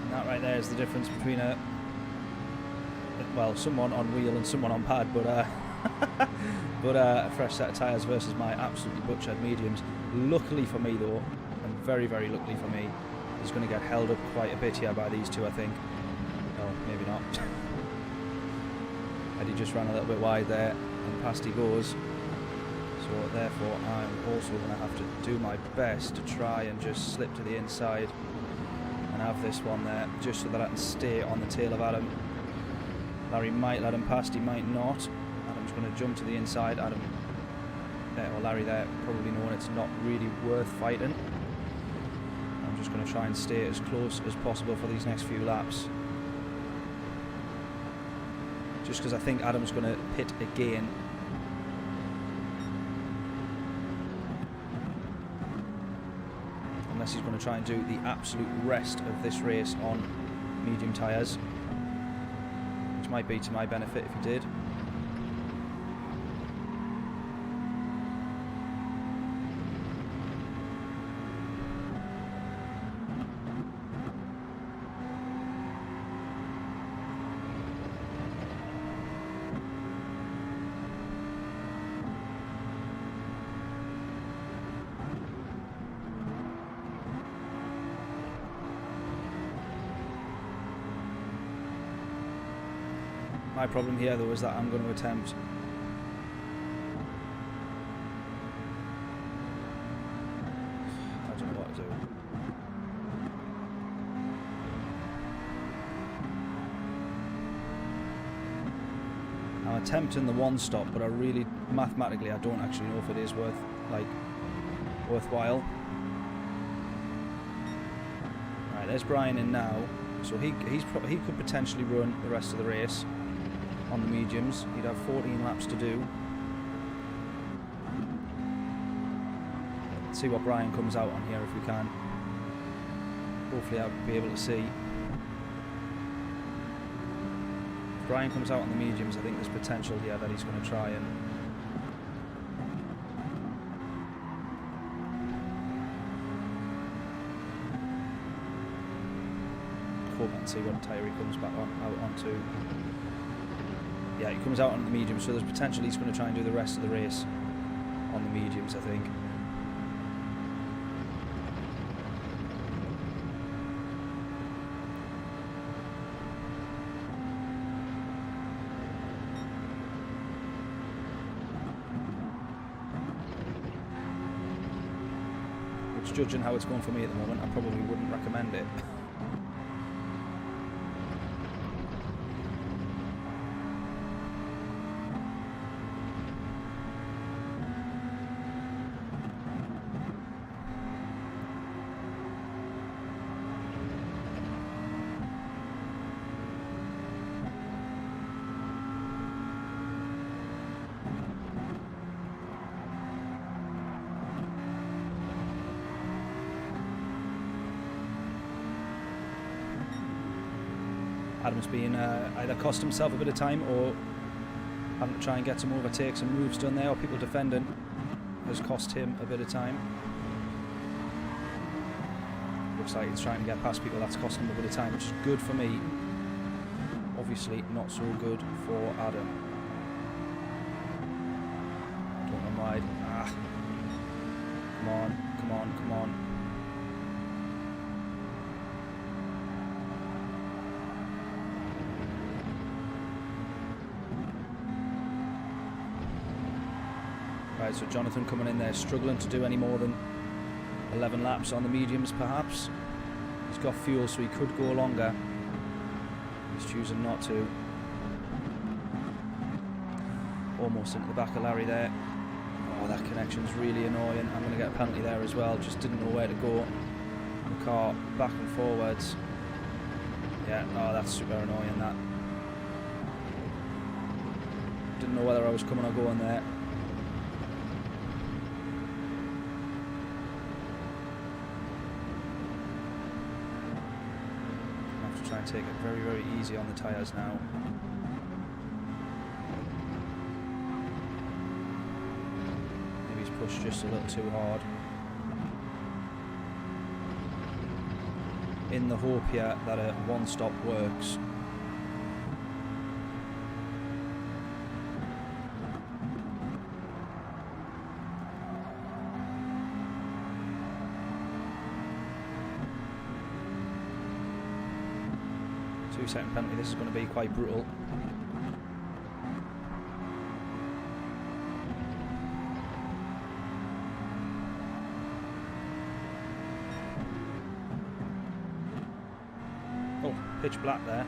And that right there is the difference between someone on wheel and someone on pad, but a fresh set of tyres versus my absolutely butchered mediums. Luckily for me though, and very luckily for me, he's going to get held up quite a bit here by these two, I think. Oh, maybe not. Eddie just ran a little bit wide there, and past he goes. So therefore I'm also going to have to do my best to try and just slip to the inside and have this one there, just so that I can stay on the tail of Adam. Larry might let him past, he might not. Adam's going to jump to the inside. Adam there, or Larry there, probably knowing it's not really worth fighting. I'm just going to try and stay as close as possible for these next few laps. Just because I think Adam's going to pit again. Unless he's going to try and do the absolute rest of this race on medium tyres. Which might be to my benefit if he did. My problem here though is that I'm going to attempt attempting the one stop, but I really, mathematically, I don't actually know if it is worthwhile. Right, there's Brian in now, so he could potentially run the rest of the race on the mediums. He'd have 14 laps to do. Let's see what Brian comes out on here if we can. Hopefully I'll be able to see. If Brian comes out on the mediums, I think there's potential here that he's going to try and hope and see what tyre he comes back out onto. Yeah, he comes out on the mediums, so there's potential he's going to try and do the rest of the race on the mediums, I think. Judging how it's going for me at the moment, I probably wouldn't recommend it. Adam's been either cost himself a bit of time or having to try and get some overtakes and moves done there, or people defending has cost him a bit of time. Looks like he's trying to get past people, that's costing him a bit of time, which is good for me. Obviously not so good for Adam. Don't run wide. Ah. Come on, come on, come on. Right, so Jonathan coming in there, struggling to do any more than 11 laps on the mediums perhaps. He's got fuel so he could go longer. He's choosing not to. Almost into the back of Larry there. Oh, that connection's really annoying. I'm going to get a penalty there as well. Just didn't know where to go. The car back and forwards. Yeah, oh, that's super annoying, that. Didn't know whether I was coming or going there. Try and take it very, very easy on the tyres now. Maybe he's pushed just a little too hard. In the hope here that a one stop works. Second penalty, this is going to be quite brutal. Oh, pitch black there.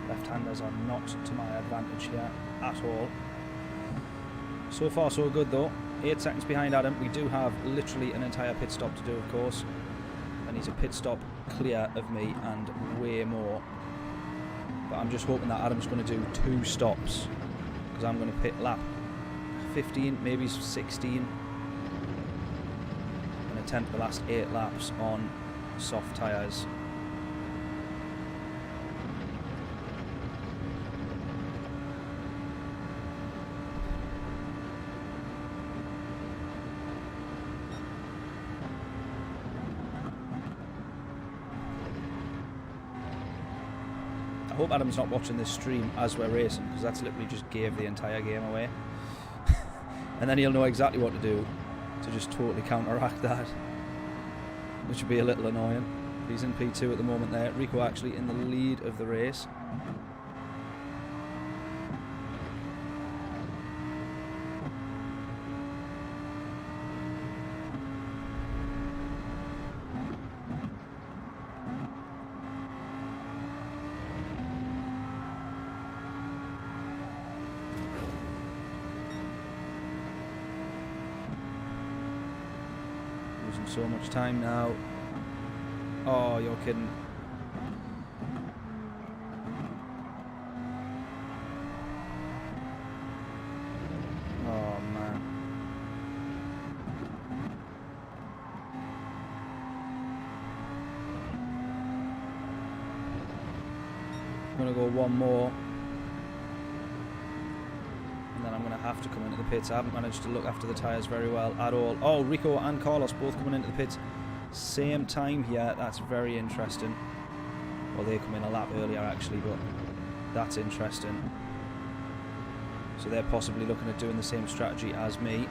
Left-handers are not to my advantage here at all. So far so good though. 8 seconds behind Adam. We do have literally an entire pit stop to do, of course. And he's a pit stop clear of me and way more. But I'm just hoping that Adam's going to do 2 stops. Because I'm going to pit lap 15, maybe 16. And attempt the last 8 laps on soft tyres. I hope Adam's not watching this stream as we're racing, because that's literally just gave the entire game away. And then he'll know exactly what to do to just totally counteract that, which would be a little annoying. He's in P2 at the moment there. Rico actually in the lead of the race. So much time now. Oh, you're kidding. Oh, man. I'm going to go one more. I'm going to have to come into the pits. I haven't managed to look after the tyres very well at all. Oh, Rico and Carlos both coming into the pits same time here. That's very interesting. Well, they come in a lap earlier actually, but that's interesting. So they're possibly looking at doing the same strategy as me.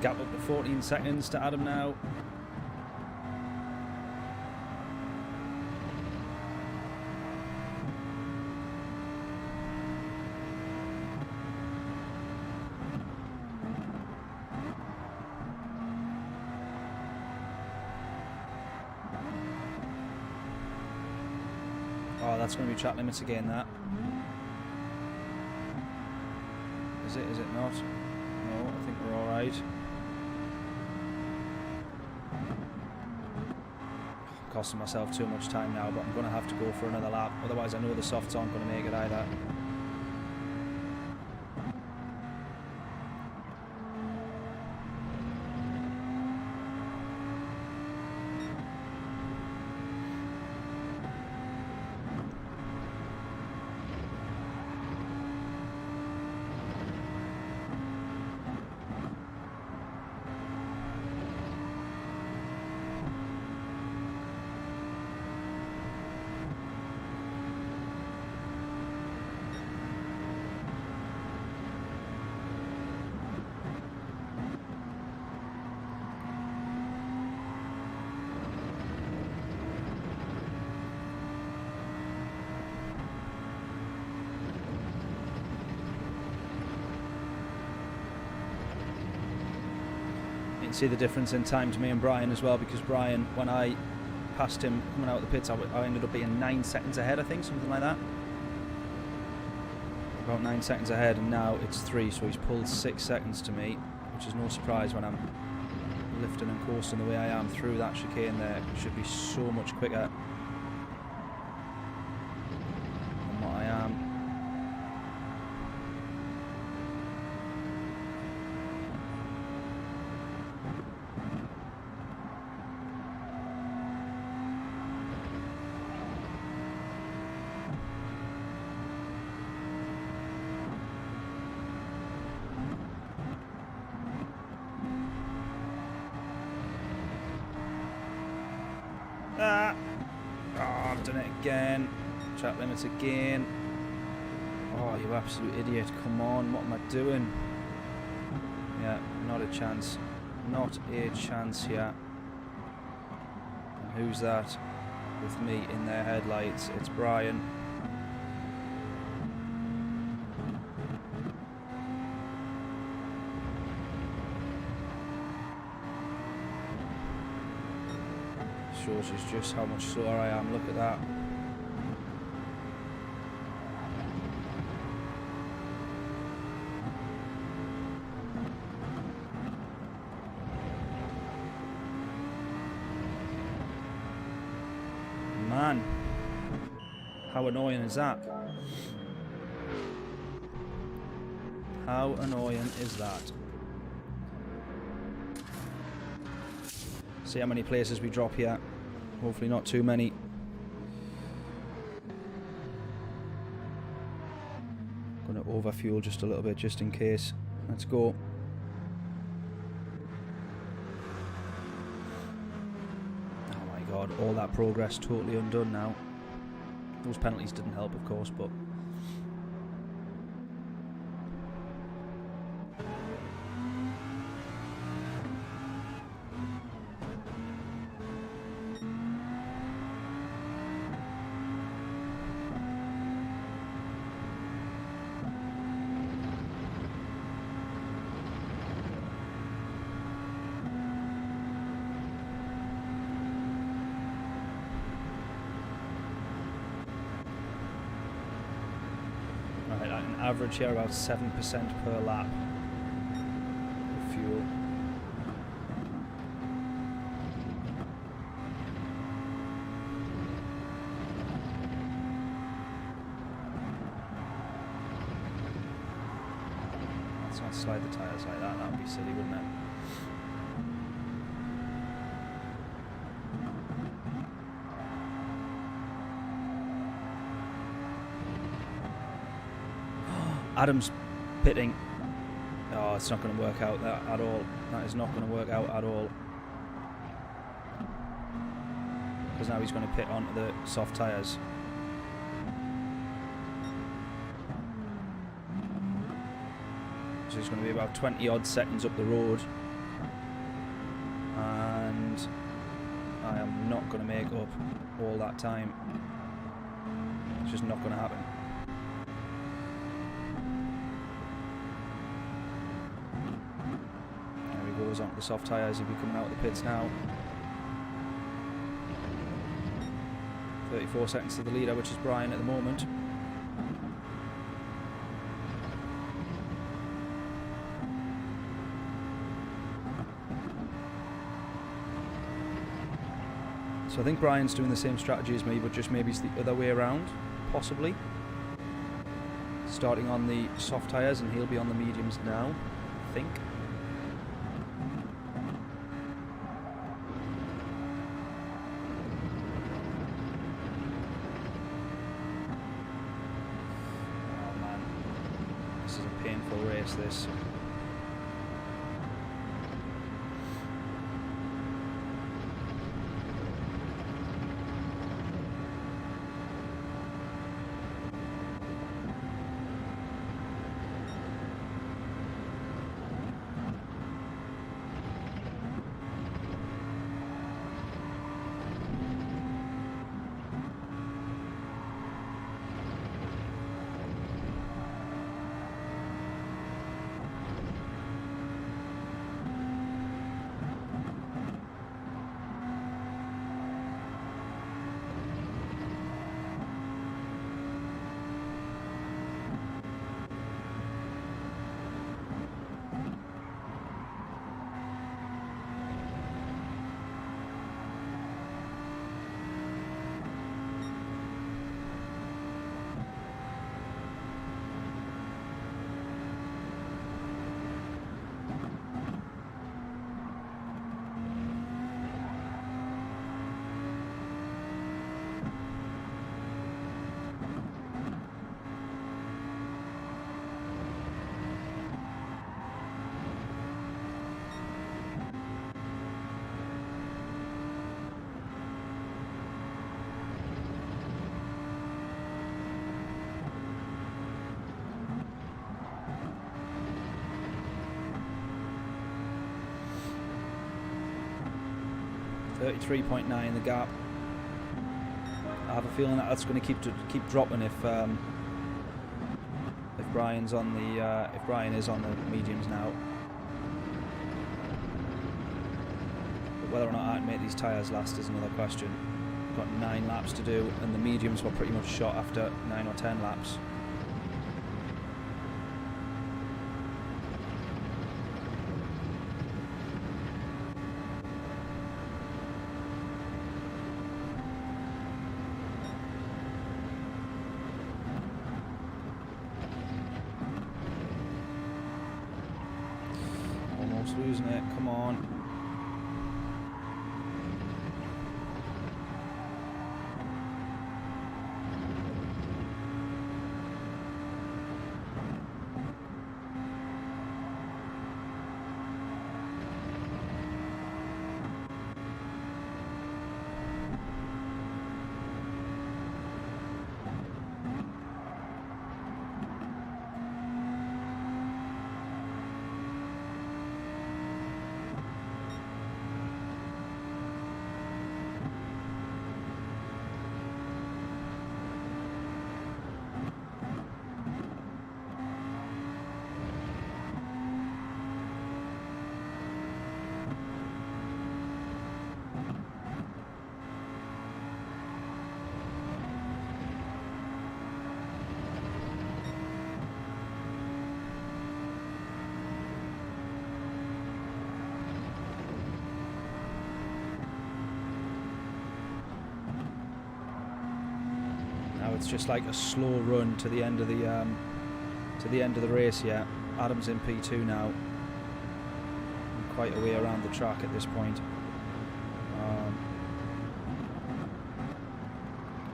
Gap up to 14 seconds to Adam now. Oh, that's going to be track limits again, that. Is it? Is it not? No, I think we're alright. Costing myself too much time now, but I'm going to have to go for another lap. Otherwise, I know the softs aren't going to make it either. See the difference in time to me and Brian as well, because Brian, when I passed him coming out of the pits, I ended up being 9 seconds ahead, I think, something like that. About 9 seconds ahead, and now it's 3, so he's pulled 6 seconds to me, which is no surprise when I'm lifting and coasting the way I am through that chicane there. It should be so much quicker than what I am. I've done it again. Track limits again. Oh, you absolute idiot. Come on, what am I doing? Yeah, not a chance. Not a chance here. And who's that with me in their headlights? It's Brian. Shows you just how much slower I am. Look at that. Man, how annoying is that? How annoying is that? See how many places we drop here. Hopefully not too many. Gonna overfuel just a little bit just in case. Let's go. Oh my god, all that progress totally undone now. Those penalties didn't help, of course, but average here about 7% per lap of fuel. Let's not slide the tyres like that, that would be silly, wouldn't it? Adam's pitting. Oh, it's not going to work out that at all. That is not going to work out at all. Because now he's going to pit onto the soft tyres. So he's going to be about 20 odd seconds up the road. And I am not going to make up all that time. It's just not going to happen. Onto the soft tyres, he'll be coming out of the pits now. 34 seconds to the leader, which is Brian at the moment. So I think Brian's doing the same strategy as me, but just maybe it's the other way around, possibly. Starting on the soft tyres and he'll be on the mediums now, I think. This. 33.9 the gap. I have a feeling that that's going to keep dropping if Brian's on the if Brian is on the mediums now. But whether or not I can make these tyres last is another question. We've got 9 laps to do, and the mediums were pretty much shot after 9 or 10 laps. Almost losing it, come on. It's just like a slow run to the end of the race. Yeah, Adam's in P2 now, and quite a way around the track at this point.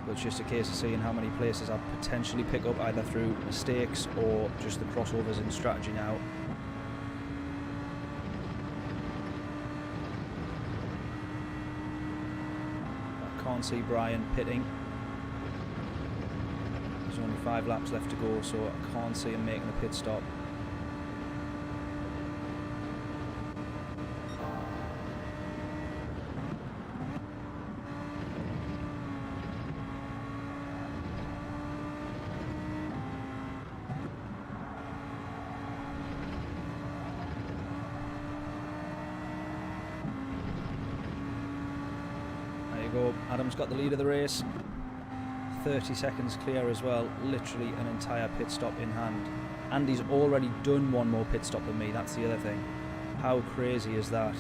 But it's just a case of seeing how many places I potentially pick up either through mistakes or just the crossovers in strategy now. I can't see Brian pitting. There's only 5 laps left to go, so I can't see him making a pit stop. There you go, Adam's got the lead of the race. 30 seconds clear as well, literally an entire pit stop in hand. Andy's already done one more pit stop than me, that's the other thing. How crazy is that?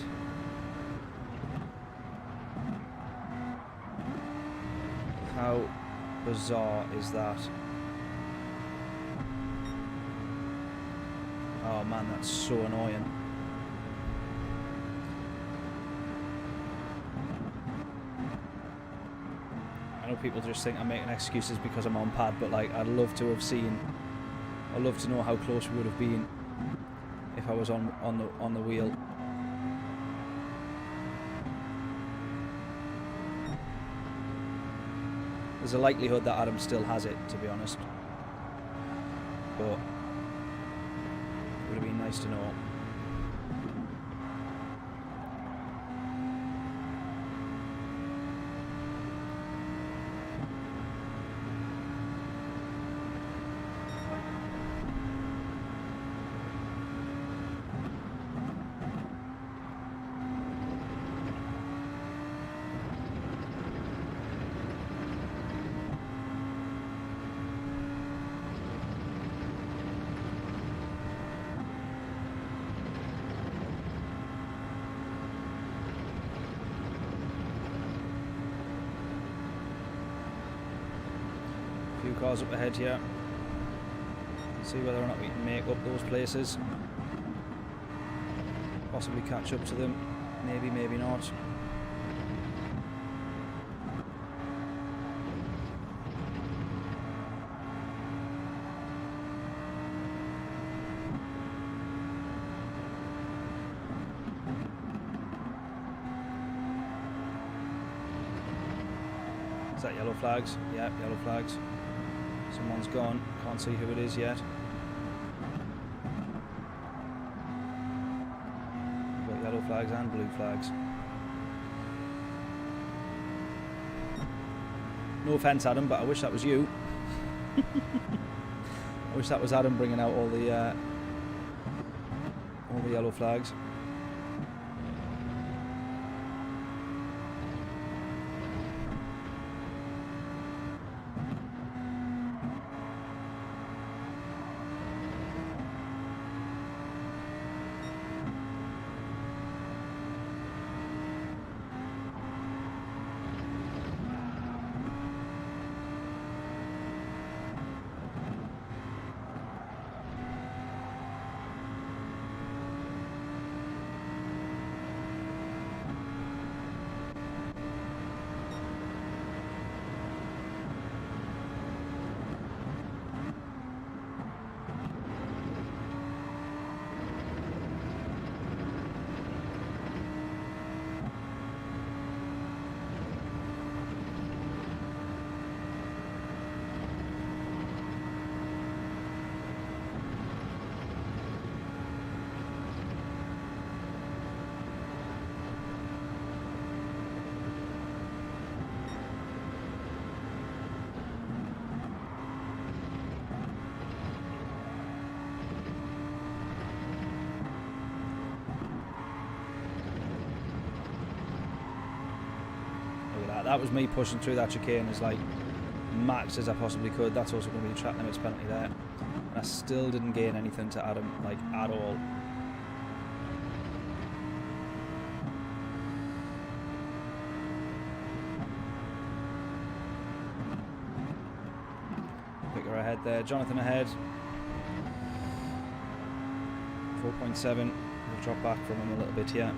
How bizarre is that? Oh man, that's so annoying. I know people just think I'm making excuses because I'm on pad, but like I'd love to have seen, I'd love to know how close we would have been if I was on the wheel. There's a likelihood that Adam still has it, to be honest, but it would have been nice to know. Few cars up ahead here. See whether or not we can make up those places. Possibly catch up to them. Maybe, maybe not. Is that yellow flags? Yeah, yellow flags. Someone's gone. Can't see who it is yet. We've got yellow flags and blue flags. No offence, Adam, but I wish that was you. I wish that was Adam bringing out all the yellow flags. That was me pushing through that chicane as like max as I possibly could. That's also going to be a track limits penalty there. And I still didn't gain anything to Adam, like, at all. Quicker ahead there. Jonathan ahead. 4.7. We'll drop back from him a little bit here.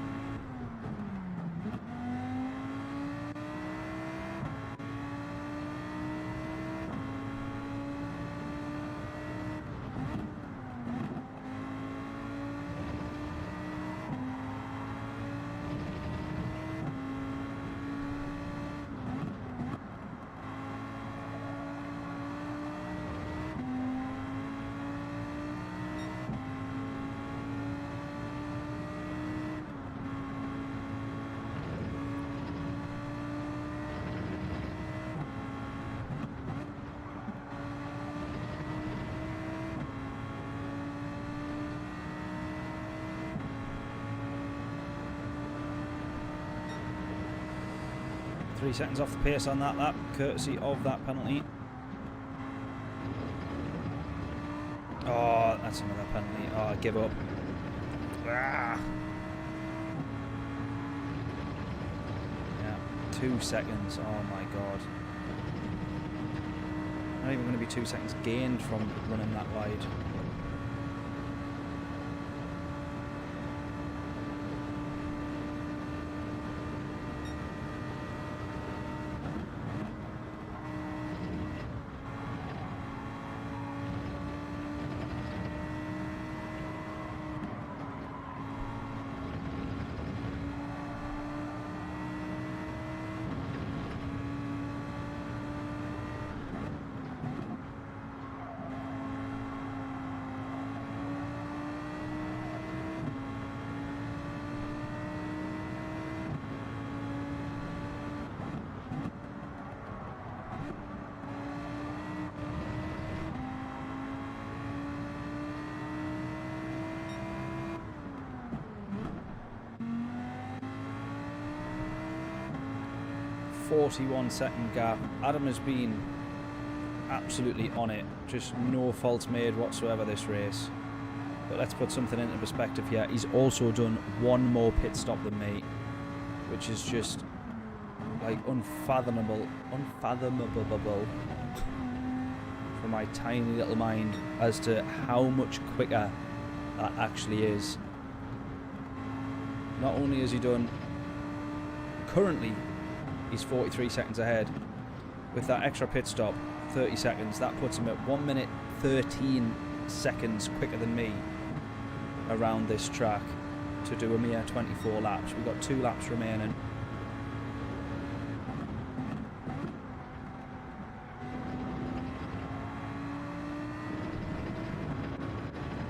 Three seconds off the pace on that lap, courtesy of that penalty. Oh, that's another penalty. Oh, I give up. Ah. Yeah, 2 seconds. Oh my god. Not even going to be 2 seconds gained from running that wide. .41-second gap. Adam has been absolutely on it. Just no faults made whatsoever this race. But let's put something into perspective here. He's also done one more pit stop than me, which is just like unfathomable for my tiny little mind as to how much quicker that actually is. Not only has he done, currently he's 43 seconds ahead. With that extra pit stop, 30 seconds, that puts him at 1 minute 13 seconds quicker than me around this track to do a mere 24 laps. We've got 2 laps remaining.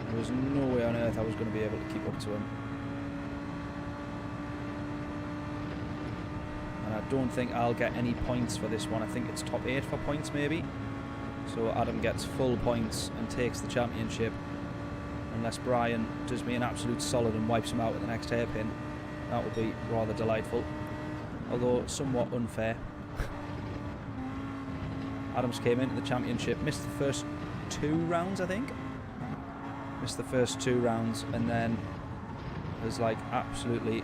There was no way on earth I was going to be able to keep up to him. And I don't think I'll get any points for this one. I think it's top 8 for points maybe. So Adam gets full points and takes the championship. Unless Brian does me an absolute solid and wipes him out at the next hairpin. That would be rather delightful. Although somewhat unfair. Adams came into the championship, missed the first 2 rounds, I think. Missed the first 2 rounds and then has like absolutely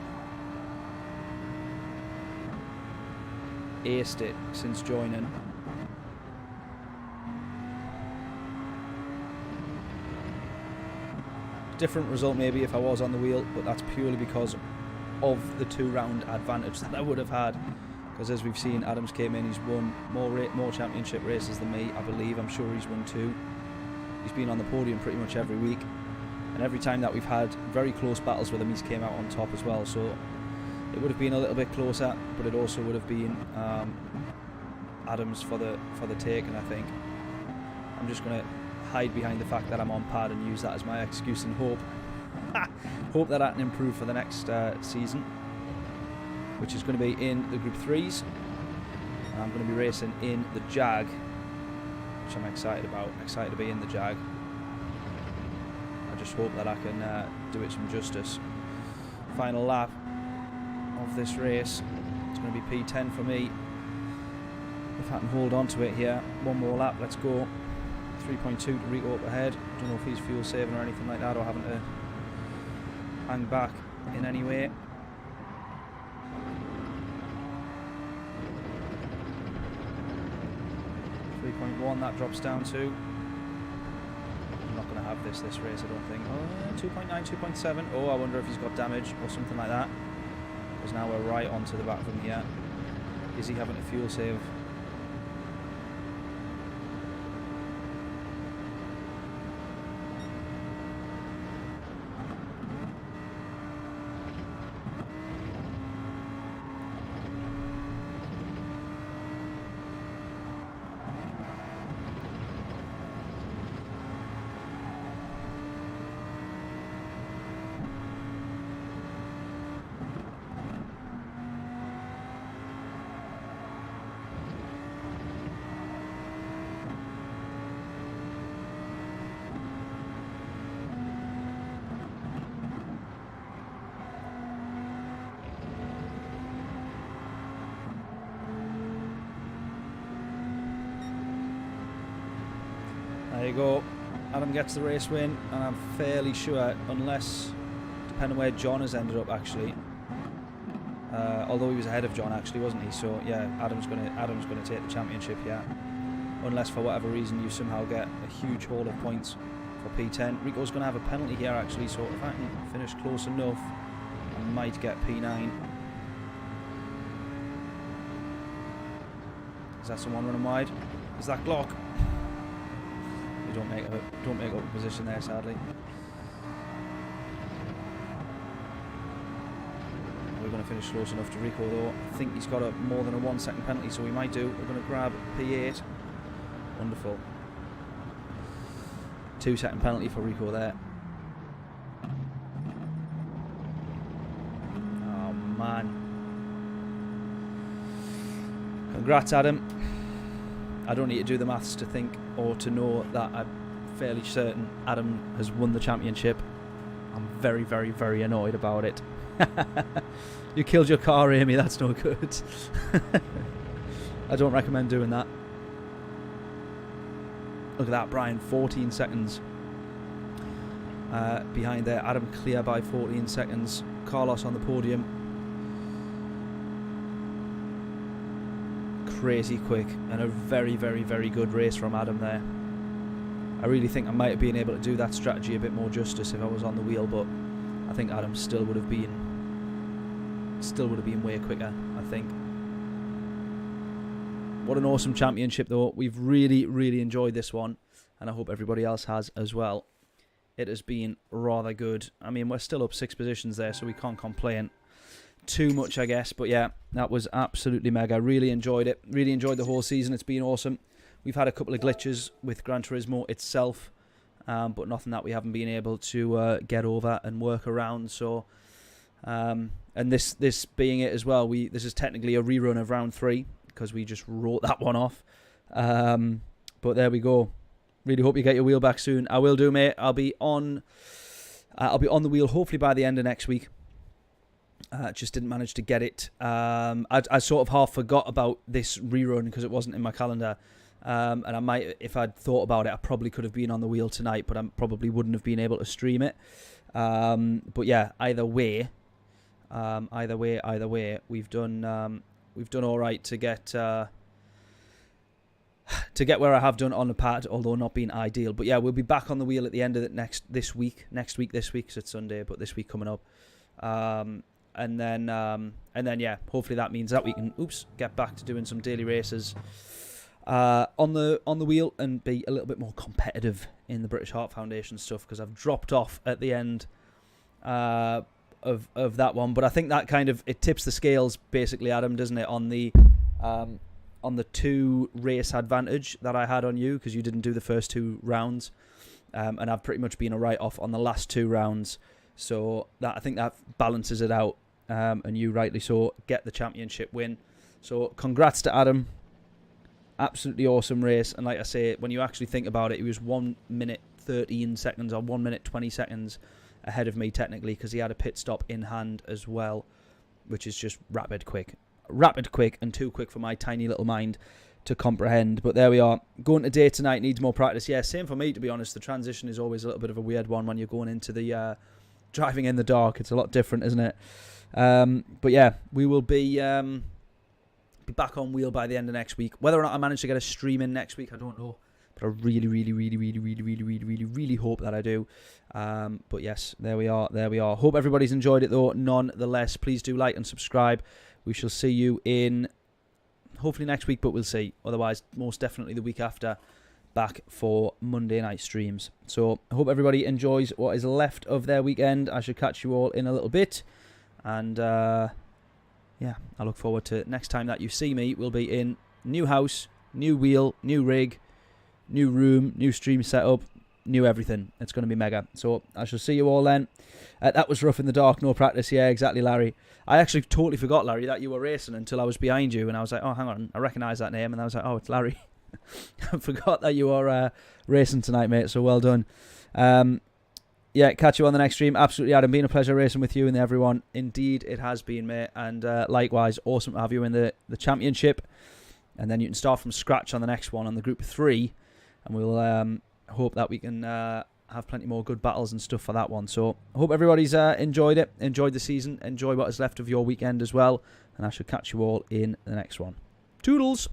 aced it since joining. Different result maybe if I was on the wheel, but that's purely because of the 2-round advantage that I would have had. Because as we've seen, Adams came in, he's won more championship races than me, I believe. I'm sure he's won 2. He's been on the podium pretty much every week. And every time that we've had very close battles with him, he's came out on top as well. So it would have been a little bit closer, but it also would have been Adams for the taking, I think. I'm just going to hide behind the fact that I'm on pad and use that as my excuse and hope that I can improve for the next season, which is going to be in the Group 3s. And I'm going to be racing in the Jag, which I'm excited about. Excited to be in the Jag. I just hope that I can do it some justice. Final lap of this race. It's going to be P10 for me. If I can hold on to it here. One more lap, let's go. 3.2 to Rico up ahead. Don't know if he's fuel saving or anything like that, or having to hang back in any way. That drops down to. I'm not going to have this race, I don't think. Oh, 2.9, 2.7. Oh, I wonder if he's got damage or something like that. Because now we're right onto the back of him here. Is he having a fuel save? There you go. Adam gets the race win, and I'm fairly sure, unless, depending where John has ended up actually, although he was ahead of John actually, wasn't he? So yeah, Adam's gonna take the championship here, unless for whatever reason you somehow get a huge haul of points for P10. Rico's gonna have a penalty here actually, so if I can finish close enough, I might get P9. Is that someone running wide? Is that Glock? Don't make up a position there, sadly. We're going to finish close enough to Rico though. I think he's got a more than a 1 second penalty, so we might do. We're going to grab P8. Wonderful. 2 second penalty for Rico there. Oh man. Congrats, Adam. I don't need to do the maths to think or to know that I'm fairly certain Adam has won the championship. I'm very, very, very annoyed about it. You killed your car, Amy. That's no good. I don't recommend doing that. Look at that, Brian. 14 seconds behind there. Adam clear by 14 seconds. Carlos on the podium. Crazy quick, and a very, very, very good race from Adam there. I really think I might have been able to do that strategy a bit more justice if I was on the wheel, but I think Adam still would have been way quicker, I think. What an awesome championship though. We've really, really enjoyed this one, and I hope everybody else has as well. It has been rather good. I mean, we're still up 6 positions there, so we can't complain too much, I guess, but yeah, that was absolutely mega. Really enjoyed it. Really enjoyed the whole season. It's been awesome. We've had a couple of glitches with Gran Turismo itself, but nothing that we haven't been able to get over and work around. So And this being it as well, this is technically a rerun of round 3 because we just wrote that one off. But there we go. Really hope you get your wheel back soon. I will do, mate. I'll be on the wheel hopefully by the end of next week. Just didn't manage to get it. I sort of half forgot about this rerun because it wasn't in my calendar. And I might, if I'd thought about it, I probably could have been on the wheel tonight, but I probably wouldn't have been able to stream it. But yeah, either way, we've done all right to get where I have done on the pad, although not being ideal. But yeah, we'll be back on the wheel at the end of it this week, so it's Sunday, but this week coming up. And then yeah, hopefully that means that we can get back to doing some daily races on the wheel and be a little bit more competitive in the British Heart Foundation stuff, because I've dropped off at the end of that one. But I think that kind of it tips the scales basically, Adam, doesn't it, on the 2 race advantage that I had on you, because you didn't do the first 2 rounds, and I've pretty much been a write-off on the last 2 rounds. So I think that balances it out, and you rightly so get the championship win. So congrats to Adam. Absolutely awesome race. And like I say, when you actually think about it, he was 1 minute 13 seconds or 1 minute 20 seconds ahead of me technically, because he had a pit stop in hand as well, which is just rapid quick, and too quick for my tiny little mind to comprehend. But there we are. Going to Daytona tonight needs more practice. Yeah, same for me, to be honest. The transition is always a little bit of a weird one when you're going into the driving in the dark. It's a lot different, isn't it? But yeah, we will be back on wheel by the end of next week. Whether or not I manage to get a stream in next week, I don't know. But I really hope that I do. But yes, there we are. Hope everybody's enjoyed it though. Nonetheless, please do like and subscribe. We shall see you in hopefully next week, but we'll see. Otherwise, most definitely the week after, back for Monday night streams. So I hope everybody enjoys what is left of their weekend. I should catch you all in a little bit. And yeah, I look forward to next time that you see me. We'll be in new house, new wheel, new rig, new room, new stream setup, new everything. It's going to be mega. So I shall see you all then. That was rough in the dark, no practice. Yeah, exactly, Larry. I actually totally forgot, Larry, that you were racing until I was behind you, and I was like, oh, hang on, I recognise that name, and I was like, oh, it's Larry. I forgot that you are racing tonight, mate, so well done. Yeah, catch you on the next stream. Absolutely, Adam, been a pleasure racing with you and everyone. Indeed, it has been, mate, and likewise, awesome to have you in the championship, and then you can start from scratch on the next one, on the group 3, and we'll hope that we can have plenty more good battles and stuff for that one. So I hope everybody's enjoyed it, enjoyed the season, enjoy what is left of your weekend as well, and I shall catch you all in the next one. Toodles!